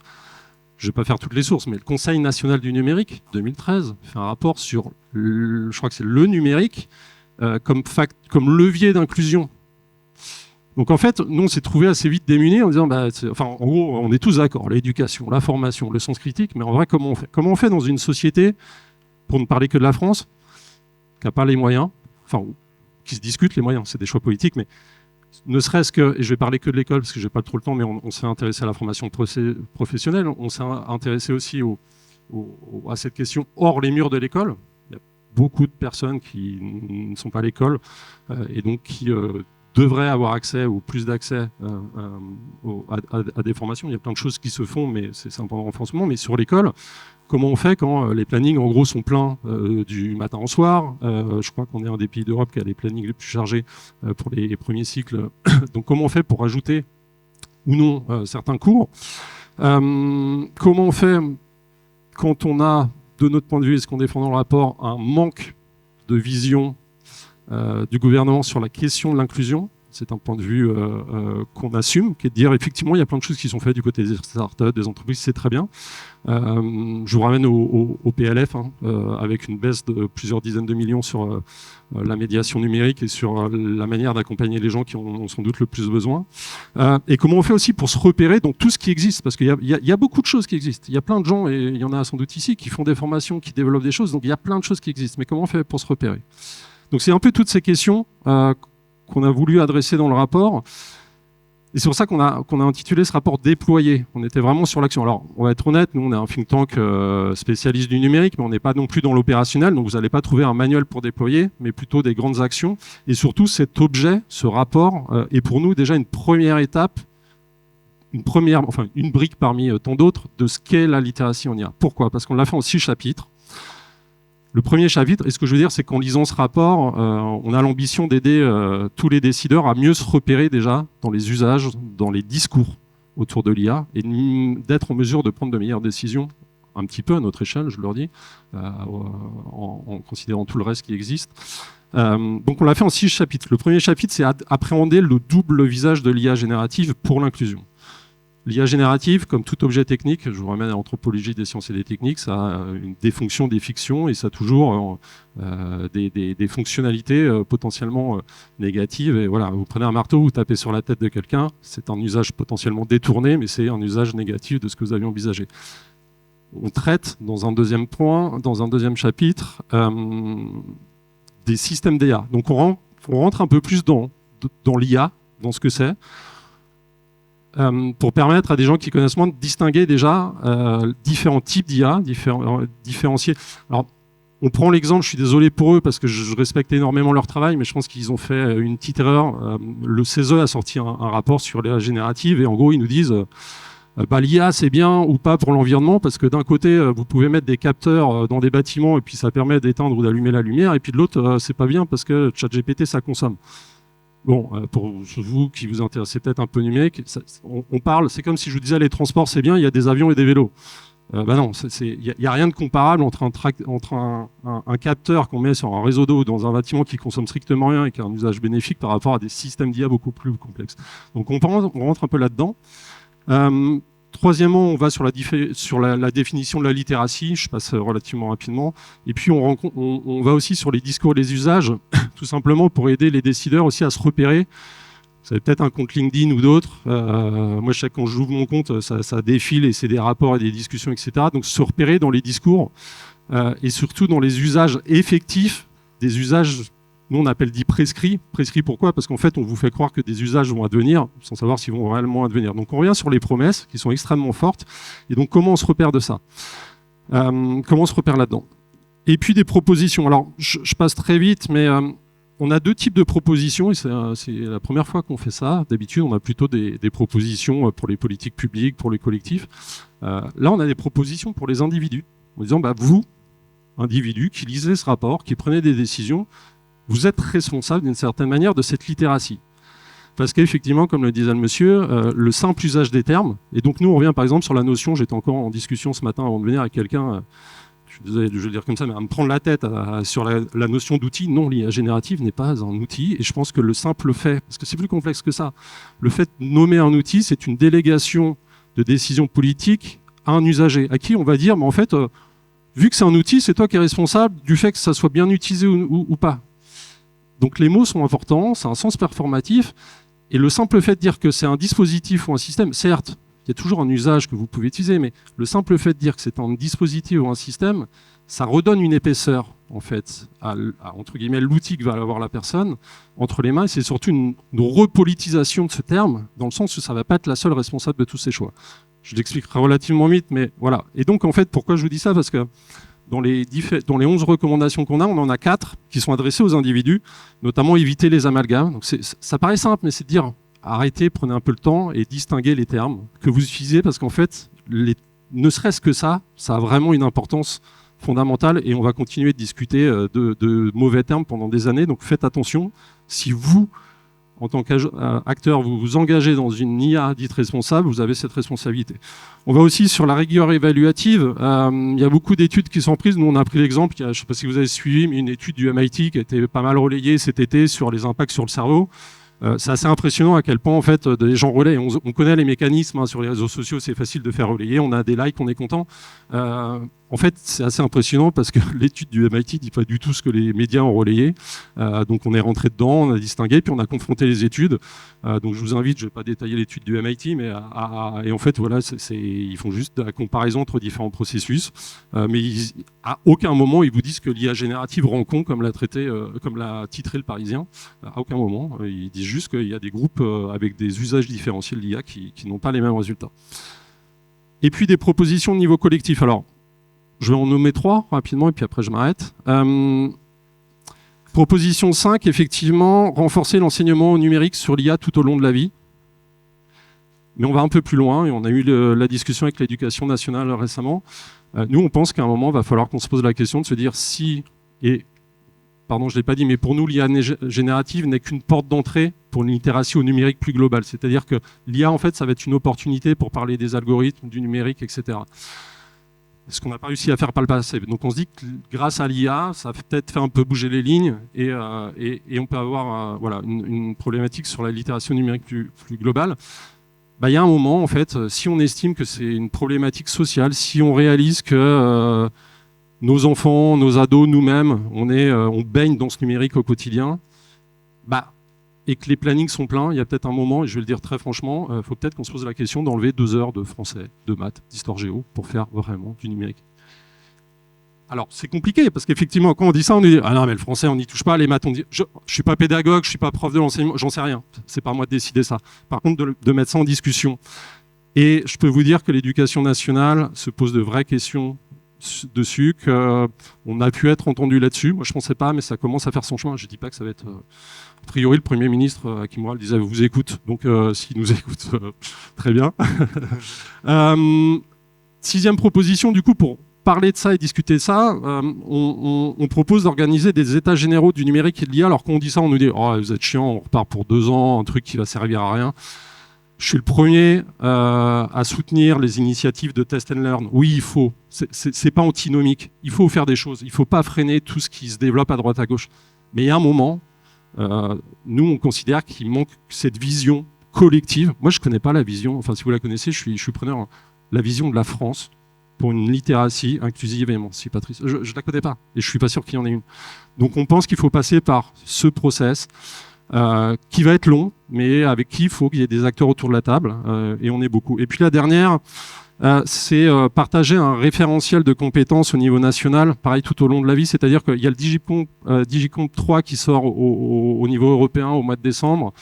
Je ne vais pas faire toutes les sources, mais le Conseil national du numérique, 2013, fait un rapport sur, je crois que c'est le numérique, comme levier d'inclusion. Donc en fait, nous, on s'est trouvé assez vite démunis en disant, en gros, on est tous d'accord, l'éducation, la formation, le sens critique, mais en vrai, comment on fait? Comment on fait dans une société, pour ne parler que de la France, qui n'a pas les moyens, enfin, qui se discute les moyens, c'est des choix politiques, mais ne serait-ce que, et je vais parler que de l'école parce que j'ai pas trop le temps, mais on s'est intéressé à la formation professionnelle, on s'est intéressé aussi à cette question hors les murs de l'école. Il y a beaucoup de personnes qui ne sont pas à l'école et donc qui devraient avoir accès ou plus d'accès à des formations. Il y a plein de choses qui se font, mais c'est un peu de renforcement. Mais sur l'école, comment on fait quand les plannings, en gros, sont pleins du matin au soir? Je crois qu'on est un des pays d'Europe qui a les plannings les plus chargés pour les premiers cycles. Donc, comment on fait pour ajouter ou non certains cours? Comment on fait quand on a, de notre point de vue, et ce qu'on défend dans le rapport, un manque de vision du gouvernement sur la question de l'inclusion? C'est un point de vue qu'on assume, qui est de dire effectivement il y a plein de choses qui sont faites du côté des startups, des entreprises, c'est très bien. Je vous ramène au PLF avec une baisse de plusieurs dizaines de millions sur la médiation numérique et sur la manière d'accompagner les gens qui en ont sans doute le plus besoin. Et comment on fait aussi pour se repérer dans tout ce qui existe, parce qu'il y a beaucoup de choses qui existent. Il y a plein de gens, et il y en a sans doute ici, qui font des formations, qui développent des choses, donc il y a plein de choses qui existent. Mais comment on fait pour se repérer? Donc c'est un peu toutes ces questions qu'on a voulu adresser dans le rapport. Et c'est pour ça qu'on a intitulé ce rapport « Déployer ». On était vraiment sur l'action. Alors, on va être honnête, nous, on est un think tank spécialiste du numérique, mais on n'est pas non plus dans l'opérationnel, donc vous n'allez pas trouver un manuel pour déployer, mais plutôt des grandes actions. Et surtout, cet objet, ce rapport, est pour nous déjà une première étape, une brique parmi tant d'autres, de ce qu'est la littératie en IA. Pourquoi? Parce qu'on l'a fait en 6 chapitres. Le premier chapitre, et ce que je veux dire, c'est qu'en lisant ce rapport, on a l'ambition d'aider tous les décideurs à mieux se repérer déjà dans les usages, dans les discours autour de l'IA, et d'être en mesure de prendre de meilleures décisions, un petit peu à notre échelle, je leur dis, en considérant tout le reste qui existe. Donc on l'a fait en 6 chapitres. Le premier chapitre, c'est appréhender le double visage de l'IA générative pour l'inclusion. L'IA générative, comme tout objet technique, je vous ramène à l'anthropologie des sciences et des techniques, ça a des fonctions, des fictions, et ça a toujours des fonctionnalités potentiellement négatives. Et voilà, vous prenez un marteau, vous tapez sur la tête de quelqu'un, c'est un usage potentiellement détourné, mais c'est un usage négatif de ce que vous aviez envisagé. On traite, dans un deuxième point, dans un deuxième chapitre, des systèmes d'IA. Donc on rentre un peu plus dans l'IA, dans ce que c'est, pour permettre à des gens qui connaissent moins de distinguer déjà différents types d'IA, différencier. Alors, on prend l'exemple, je suis désolé pour eux parce que je respecte énormément leur travail, mais je pense qu'ils ont fait une petite erreur. Le CESE a sorti un rapport sur l'IA générative et en gros, ils nous disent l'IA c'est bien ou pas pour l'environnement, parce que d'un côté vous pouvez mettre des capteurs dans des bâtiments et puis ça permet d'éteindre ou d'allumer la lumière, et puis de l'autre c'est pas bien parce que ChatGPT ça consomme. Bon, pour vous qui vous intéressez peut-être un peu numérique, on parle, c'est comme si je vous disais les transports c'est bien, il y a des avions et des vélos. Non, il n'y a rien de comparable entre un capteur qu'on met sur un réseau d'eau dans un bâtiment qui consomme strictement rien et qui a un usage bénéfique par rapport à des systèmes d'IA beaucoup plus complexes. Donc on rentre un peu là-dedans. Troisièmement, on va sur la définition de la littératie, je passe relativement rapidement, et puis on va aussi sur les discours et les usages, tout simplement pour aider les décideurs aussi à se repérer. Vous avez peut-être un compte LinkedIn ou d'autres. Moi, quand j'ouvre mon compte, ça défile et c'est des rapports et des discussions, etc. Donc, se repérer dans les discours et surtout dans les usages effectifs, des usages, nous on appelle dits prescrits. Prescrits pourquoi? Parce qu'en fait, on vous fait croire que des usages vont advenir sans savoir s'ils vont réellement advenir. Donc, on revient sur les promesses qui sont extrêmement fortes. Et donc, comment on se repère de ça? Comment on se repère là-dedans? Et puis, des propositions. Alors, je passe très vite, mais... on a deux types de propositions, et c'est la première fois qu'on fait ça. D'habitude, on a plutôt des propositions pour les politiques publiques, pour les collectifs. Là, on a des propositions pour les individus, en disant, vous, individus, qui lisez ce rapport, qui prenez des décisions, vous êtes responsable d'une certaine manière de cette littératie. Parce qu'effectivement, comme le disait le monsieur, le simple usage des termes, et donc nous, on revient par exemple sur la notion, j'étais encore en discussion ce matin avant de venir avec quelqu'un... Désolé, je vais le dire comme ça, mais à me prendre la tête sur la notion d'outil. Non, l'IA générative n'est pas un outil. Et je pense que le simple fait, parce que c'est plus complexe que ça, le fait de nommer un outil, c'est une délégation de décision politique à un usager, à qui on va dire, mais en fait, vu que c'est un outil, c'est toi qui es responsable du fait que ça soit bien utilisé ou pas. Donc les mots sont importants, c'est un sens performatif. Et le simple fait de dire que c'est un dispositif ou un système, certes, il y a toujours un usage que vous pouvez utiliser, mais le simple fait de dire que c'est un dispositif ou un système, ça redonne une épaisseur, en fait, à entre guillemets, l'outil que va avoir la personne entre les mains, et c'est surtout une repolitisation de ce terme, dans le sens où ça ne va pas être la seule responsable de tous ces choix. Je l'expliquerai relativement vite, mais voilà. Et donc, en fait, pourquoi je vous dis ça? Parce que dans les 11 recommandations qu'on a, on en a 4 qui sont adressées aux individus, notamment éviter les amalgames. Donc ça paraît simple, mais c'est de dire... arrêtez, prenez un peu le temps et distinguez les termes que vous utilisez, parce qu'en fait, ne serait-ce que ça a vraiment une importance fondamentale, et on va continuer de discuter de mauvais termes pendant des années. Donc faites attention, si vous, en tant qu'acteur, vous vous engagez dans une IA dite responsable, vous avez cette responsabilité. On va aussi sur la rigueur évaluative. Il y a beaucoup d'études qui sont prises. Nous, on a pris l'exemple, je ne sais pas si vous avez suivi, mais une étude du MIT qui a été pas mal relayée cet été sur les impacts sur le cerveau. C'est assez impressionnant à quel point en fait des gens relayent. On connaît les mécanismes sur les réseaux sociaux, c'est facile de faire relayer, on a des likes, on est content. En fait, c'est assez impressionnant parce que l'étude du MIT dit pas du tout ce que les médias ont relayé. Donc on est rentré dedans, on a distingué, puis on a confronté les études. Donc je vous invite, je vais pas détailler l'étude du MIT, mais et en fait voilà, ils font juste la comparaison entre différents processus, mais à aucun moment ils vous disent que l'IA générative rend con, comme l'a titré le Parisien. À aucun moment, ils disent juste qu'il y a des groupes avec des usages différentiels d'IA qui n'ont pas les mêmes résultats. Et puis des propositions de niveau collectif. Alors, je vais en nommer 3 rapidement et puis après je m'arrête. Proposition 5, effectivement, renforcer l'enseignement au numérique sur l'IA tout au long de la vie. Mais on va un peu plus loin, et on a eu la discussion avec l'éducation nationale récemment. Nous, on pense qu'à un moment, il va falloir qu'on se pose la question de se dire si, et pardon, je ne l'ai pas dit, mais pour nous, l'IA générative n'est qu'une porte d'entrée pour une littératie au numérique plus globale. C'est-à-dire que l'IA, en fait, ça va être une opportunité pour parler des algorithmes, du numérique, etc. Ce qu'on n'a pas réussi à faire par le passé. Donc on se dit que grâce à l'IA, ça va peut-être faire un peu bouger les lignes, et on peut avoir voilà, une problématique sur la littératie au numérique plus globale. Il y a un moment, en fait, si on estime que c'est une problématique sociale, si on réalise que nos enfants, nos ados, nous-mêmes, on baigne dans ce numérique au quotidien, et que les plannings sont pleins, il y a peut-être un moment, et je vais le dire très franchement, il faut peut-être qu'on se pose la question d'enlever 2 heures de français, de maths, d'histoire géo, pour faire vraiment du numérique. Alors, c'est compliqué, parce qu'effectivement, quand on dit ça, on dit « Ah non, mais le français, on n'y touche pas, les maths, on dit... » Je ne suis pas pédagogue, je ne suis pas prof de l'enseignement, j'en sais rien. C'est pas à moi de décider ça. Par contre, de mettre ça en discussion. Et je peux vous dire que l'éducation nationale se pose de vraies questions dessus, qu'on a pu être entendu là-dessus. Moi, je pensais pas, mais ça commence à faire son chemin. Je dis pas que ça va être... a priori, le Premier ministre, Hakim Oral, disait « vous écoute ». Donc, s'il nous écoute, très bien. 6e proposition, du coup, pour parler de ça et discuter de ça, on propose d'organiser des états généraux du numérique et de l'IA. Alors quand on dit ça, on nous dit « oh, vous êtes chiant, on repart pour 2 ans, un truc qui va servir à rien ». Je suis le premier à soutenir les initiatives de test and learn. Oui, il faut. C'est pas antinomique. Il faut faire des choses. Il faut pas freiner tout ce qui se développe à droite à gauche. Mais il y a un moment, nous, on considère qu'il manque cette vision collective. Moi, je connais pas la vision. Enfin, si vous la connaissez, je suis preneur. Hein. La vision de la France pour une littératie inclusive et émancipatrice. Je la connais pas. Et je suis pas sûr qu'il y en ait une. Donc, on pense qu'il faut passer par ce process. Qui va être long, mais avec qui il faut qu'il y ait des acteurs autour de la table, et on est beaucoup. Et puis la dernière, c'est partager un référentiel de compétences au niveau national, pareil tout au long de la vie, c'est-à-dire qu'il y a le Digicomp 3 qui sort au niveau européen au mois de décembre.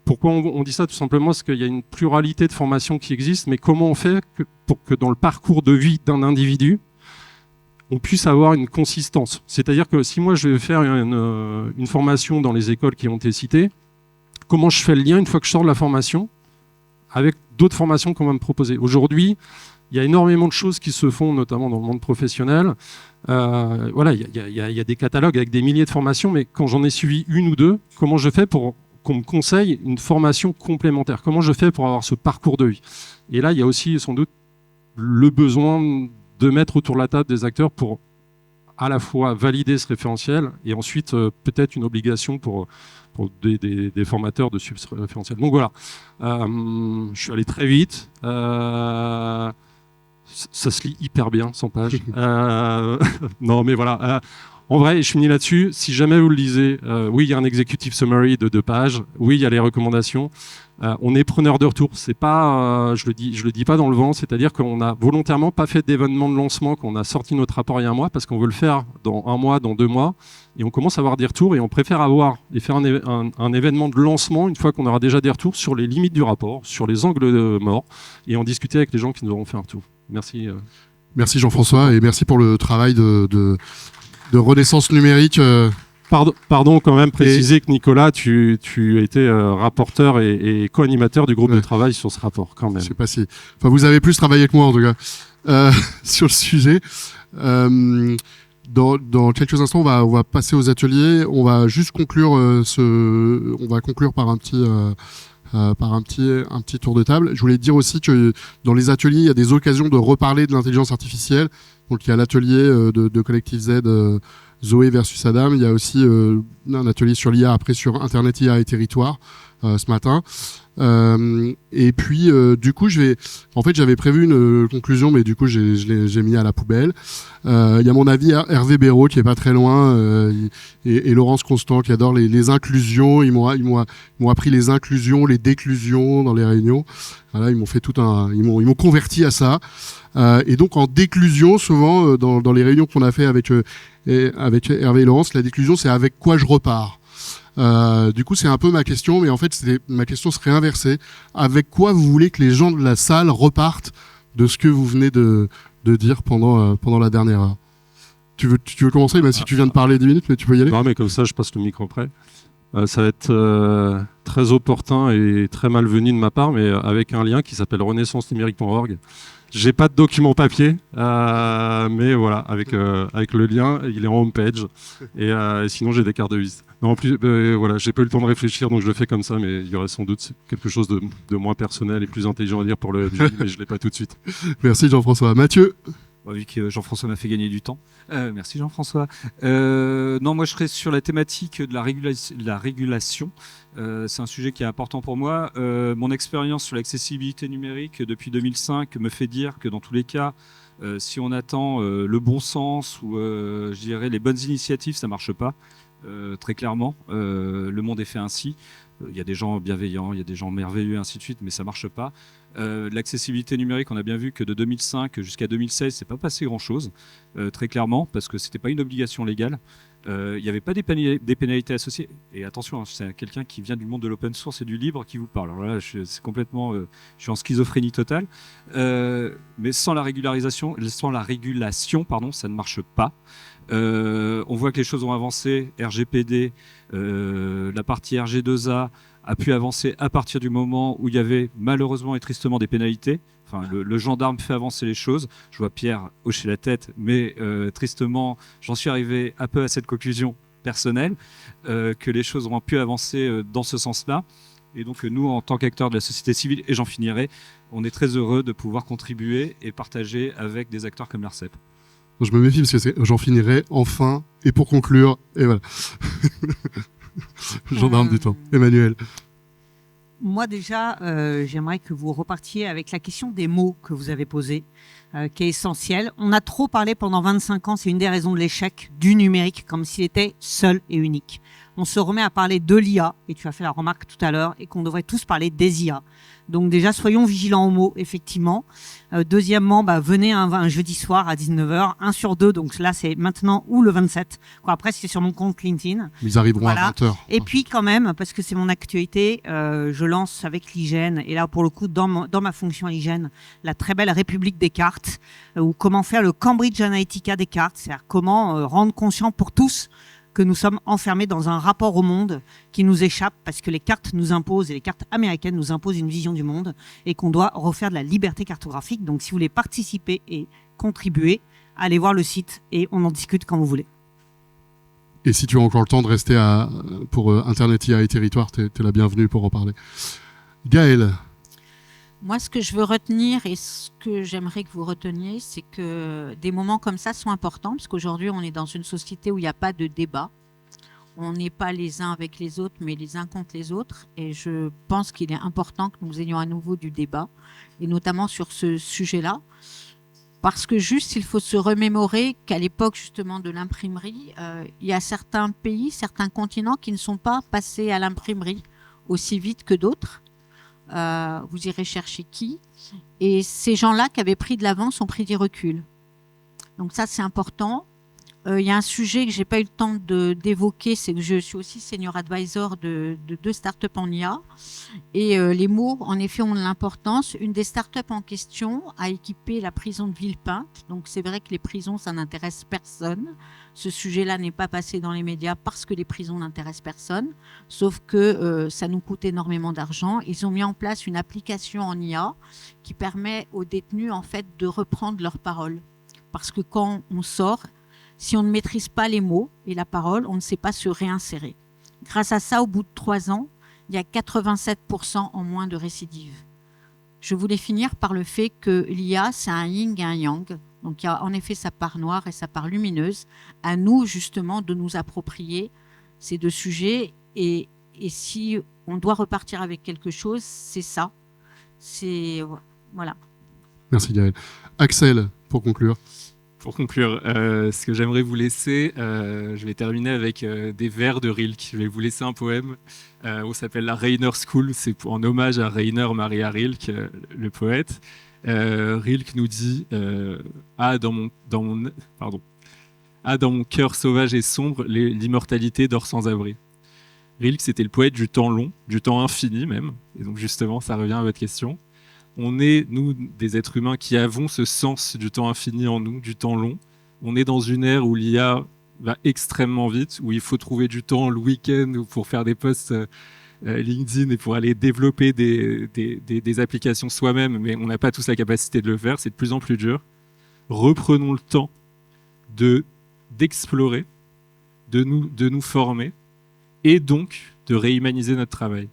Pourquoi on dit ça? Tout simplement parce qu'il y a une pluralité de formations qui existent, mais comment on fait pour que dans le parcours de vie d'un individu, on puisse avoir une consistance. C'est-à-dire que si moi je vais faire une formation dans les écoles qui ont été citées, comment je fais le lien une fois que je sors de la formation avec d'autres formations qu'on va me proposer? Aujourd'hui, il y a énormément de choses qui se font, notamment dans le monde professionnel. Voilà, il y a des catalogues avec des milliers de formations, mais quand j'en ai suivi une ou deux, comment je fais pour qu'on me conseille une formation complémentaire? Comment je fais pour avoir ce parcours de vie? Et là, il y a aussi sans doute le besoin de mettre autour de la table des acteurs pour à la fois valider ce référentiel et ensuite peut-être une obligation pour des formateurs de suivre ce référentiel. Donc voilà, je suis allé très vite. Ça se lit hyper bien, 100 pages. Non mais voilà, en vrai, je finis là-dessus. Si jamais vous le lisez, oui, il y a un executive summary de 2 pages. Oui, il y a les recommandations. On est preneur de retour. C'est pas, je le dis pas dans le vent. C'est-à-dire qu'on a volontairement pas fait d'événement de lancement, qu'on a sorti notre rapport il y a un mois parce qu'on veut le faire dans 1 mois, dans 2 mois, et on commence à avoir des retours et on préfère avoir et faire un événement de lancement une fois qu'on aura déjà des retours sur les limites du rapport, sur les angles morts, et en discuter avec les gens qui nous auront fait un retour. Merci. Merci Jean-François et merci pour le travail de renaissance numérique. Pardon, quand même préciser que Nicolas, tu étais rapporteur et co-animateur du groupe de travail sur ce rapport, quand même. Je sais pas si. Enfin, vous avez plus travaillé que moi en tout cas sur le sujet. Dans quelques instants, on va passer aux ateliers. On va juste conclure on va conclure par un petit tour de table. Je voulais dire aussi que dans les ateliers, il y a des occasions de reparler de l'intelligence artificielle. Donc il y a l'atelier de Collectif Z, Zoé versus Adam. Il y a aussi un atelier sur l'IA après sur Internet, IA et territoire ce matin. Et puis du coup j'avais prévu une conclusion, mais du coup j'ai mis à la poubelle. Il y a mon avis Hervé Béraud qui est pas très loin et Laurence Constant qui adore les inclusions. Ils m'ont appris les inclusions, les déclusions dans les réunions. Voilà, ils m'ont converti à ça. Et donc en déclusion, souvent dans les réunions qu'on a fait avec Hervé et Laurence, la déclusion c'est avec quoi je repars. Du coup, c'est un peu ma question, mais en fait, ma question serait inversée. Avec quoi vous voulez que les gens de la salle repartent de ce que vous venez de dire pendant la dernière heure? Tu veux commencer, même si tu viens de parler 10 minutes, mais tu peux y aller? Non, mais comme ça, je passe le micro après. Ça va être très opportun et très malvenu de ma part, mais avec un lien qui s'appelle renaissancenumérique.org. J'ai pas de document papier, mais voilà, avec le lien, il est en homepage. Et sinon, j'ai des cartes de visite. Non, en plus, voilà, j'ai pas eu le temps de réfléchir, donc je le fais comme ça, mais il y aurait sans doute quelque chose de moins personnel et plus intelligent à dire pour le mais je l'ai pas tout de suite. Merci Jean-François. Mathieu? Vu que Jean-François m'a fait gagner du temps. Merci Jean-François. Non, moi je serais sur la thématique de la régulation. C'est un sujet qui est important pour moi. Mon expérience sur l'accessibilité numérique depuis 2005 me fait dire que dans tous les cas, si on attend le bon sens ou je dirais les bonnes initiatives, ça marche pas. Très clairement, le monde est fait ainsi. Il y a des gens bienveillants, il y a des gens merveilleux, et ainsi de suite, mais ça marche pas. L'accessibilité numérique, on a bien vu que de 2005 jusqu'à 2016, c'est pas passé grand-chose, très clairement, parce que c'était pas une obligation légale. Il n'y avait pas des pénalités associées. Et attention, hein, c'est quelqu'un qui vient du monde de l'open source et du libre qui vous parle. Alors là, c'est complètement, je suis en schizophrénie totale. Mais sans la régulation, pardon, ça ne marche pas. On voit que les choses ont avancé. RGPD, la partie RG2A a pu avancer à partir du moment où il y avait malheureusement et tristement des pénalités. Enfin, le gendarme fait avancer les choses. Je vois Pierre hocher la tête, mais tristement, j'en suis arrivé un peu à cette conclusion personnelle, que les choses auront pu avancer dans ce sens-là. Et donc nous, en tant qu'acteurs de la société civile, et j'en finirai, on est très heureux de pouvoir contribuer et partager avec des acteurs comme l'ARCEP. Je me méfie parce que j'en finirai enfin, et pour conclure, et voilà. Gendarme du temps. Emmanuel. Moi déjà, j'aimerais que vous repartiez avec la question des mots que vous avez posés, qui est essentielle. On a trop parlé pendant 25 ans, c'est une des raisons de l'échec du numérique, comme s'il était seul et unique. On se remet à parler de l'IA, et tu as fait la remarque tout à l'heure, et qu'on devrait tous parler des IA. Donc déjà, soyons vigilants aux mots, effectivement. Deuxièmement, venez un jeudi soir à 19h, 1 sur 2, donc là c'est maintenant ou le 27. Après, c'est sur mon compte LinkedIn. Ils arriveront à 20h. Et puis quand même, parce que c'est mon actualité, je lance avec l'IGN, et là pour le coup, dans ma fonction à l'IGN, la très belle République des cartes, ou comment faire le Cambridge Analytica des cartes, c'est-à-dire comment rendre conscient pour tous que nous sommes enfermés dans un rapport au monde qui nous échappe parce que les cartes nous imposent, et les cartes américaines nous imposent une vision du monde, et qu'on doit refaire de la liberté cartographique. Donc si vous voulez participer et contribuer, allez voir le site et on en discute quand vous voulez. Et si tu as encore le temps de rester pour Internet IA et Territoire, tu es la bienvenue pour en parler. Gaëlle. Moi, ce que je veux retenir et ce que j'aimerais que vous reteniez, c'est que des moments comme ça sont importants, parce qu'aujourd'hui, on est dans une société où il n'y a pas de débat. On n'est pas les uns avec les autres, mais les uns contre les autres. Et je pense qu'il est important que nous ayons à nouveau du débat, et notamment sur ce sujet-là. Parce que juste, il faut se remémorer qu'à l'époque justement de l'imprimerie, il y a certains pays, certains continents qui ne sont pas passés à l'imprimerie aussi vite que d'autres. Vous irez chercher qui. Et ces gens-là qui avaient pris de l'avance ont pris du recul. Donc ça, c'est important. Il y a un sujet que je n'ai pas eu le temps d'évoquer, c'est que je suis aussi senior advisor de 2 startups en IA. Et les mots, en effet, ont de l'importance. Une des startups en question a équipé la prison de Villepinte. Donc c'est vrai que les prisons, ça n'intéresse personne. Ce sujet-là n'est pas passé dans les médias parce que les prisons n'intéressent personne. Sauf que ça nous coûte énormément d'argent. Ils ont mis en place une application en IA qui permet aux détenus, en fait, de reprendre leur parole. Parce que quand on sort, si on ne maîtrise pas les mots et la parole, on ne sait pas se réinsérer. Grâce à ça, au bout de 3 ans, il y a 87% en moins de récidives. Je voulais finir par le fait que l'IA, c'est un yin et un yang. Donc il y a en effet sa part noire et sa part lumineuse. À nous, justement, de nous approprier ces 2 sujets. Et si on doit repartir avec quelque chose, c'est ça. Voilà. Merci Gaëlle. Axel, pour conclure. Pour conclure, ce que j'aimerais vous laisser, je vais terminer avec des vers de Rilke. Je vais vous laisser un poème. On s'appelle la Rainer School. C'est en hommage à Rainer Maria Rilke, le poète. Rilke nous dit dans mon cœur sauvage et sombre, l'immortalité dort sans abri. Rilke, c'était le poète du temps long, du temps infini même. Et donc justement, ça revient à votre question. On est, nous, des êtres humains qui avons ce sens du temps infini en nous, du temps long. On est dans une ère où l'IA va extrêmement vite, où il faut trouver du temps le week-end pour faire des posts LinkedIn et pour aller développer des applications soi-même, mais on n'a pas tous la capacité de le faire, c'est de plus en plus dur. Reprenons le temps d'explorer, de nous former, et donc de réhumaniser notre travail.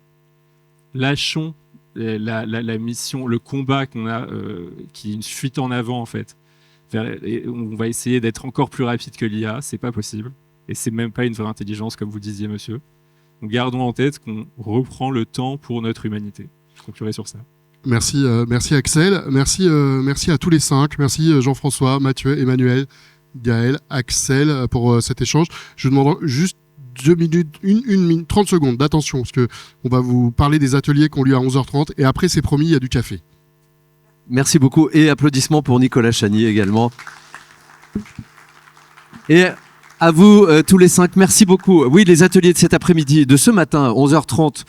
Lâchons la mission, le combat qu'on a, qui est une fuite en avant en fait. On va essayer d'être encore plus rapide que l'IA, c'est pas possible. Et c'est même pas une vraie intelligence, comme vous disiez, monsieur. Donc gardons en tête qu'on reprend le temps pour notre humanité. Je conclurai sur ça. Merci, merci Axel. Merci à tous les 5. Merci Jean-François, Mathieu, Emmanuel, Gaëlle, Axel pour cet échange. Je vous demande juste 2 minutes, 30 secondes d'attention, parce que on va vous parler des ateliers qui ont lieu à 11h30, et après, c'est promis, il y a du café. Merci beaucoup et applaudissements pour Nicolas Chagny également. Et à vous tous les 5, merci beaucoup. Oui, les ateliers de cet après-midi, de ce matin, 11h30,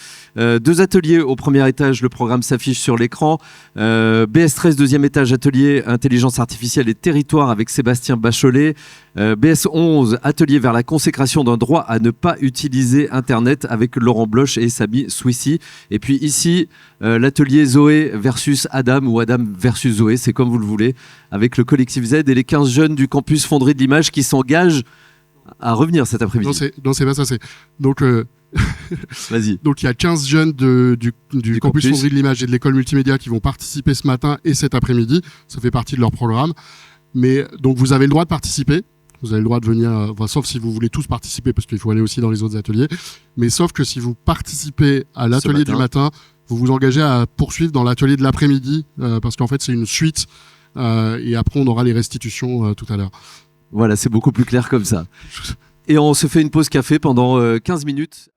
2 ateliers au premier étage, le programme s'affiche sur l'écran. BS13, deuxième étage, atelier intelligence artificielle et territoire avec Sébastien Bachelet. BS11, atelier vers la consécration d'un droit à ne pas utiliser Internet avec Laurent Bloch et Samy Swissy. Et puis ici, l'atelier Zoé versus Adam ou Adam versus Zoé, c'est comme vous le voulez, avec le collectif Z et les 15 jeunes du campus Fonderie de l'Image qui s'engagent à revenir cet après-midi. Non, c'est pas ça. Donc, vas-y. Donc, il y a 15 jeunes du campus Fonderie de l'Image et de l'école multimédia qui vont participer ce matin et cet après-midi. Ça fait partie de leur programme. Mais donc, vous avez le droit de participer. Vous avez le droit de venir, sauf si vous voulez tous participer, parce qu'il faut aller aussi dans les autres ateliers. Mais sauf que si vous participez à l'atelier du matin, vous vous engagez à poursuivre dans l'atelier de l'après-midi, parce qu'en fait, c'est une suite. Et après, on aura les restitutions tout à l'heure. Voilà, c'est beaucoup plus clair comme ça. Et on se fait une pause café pendant 15 minutes.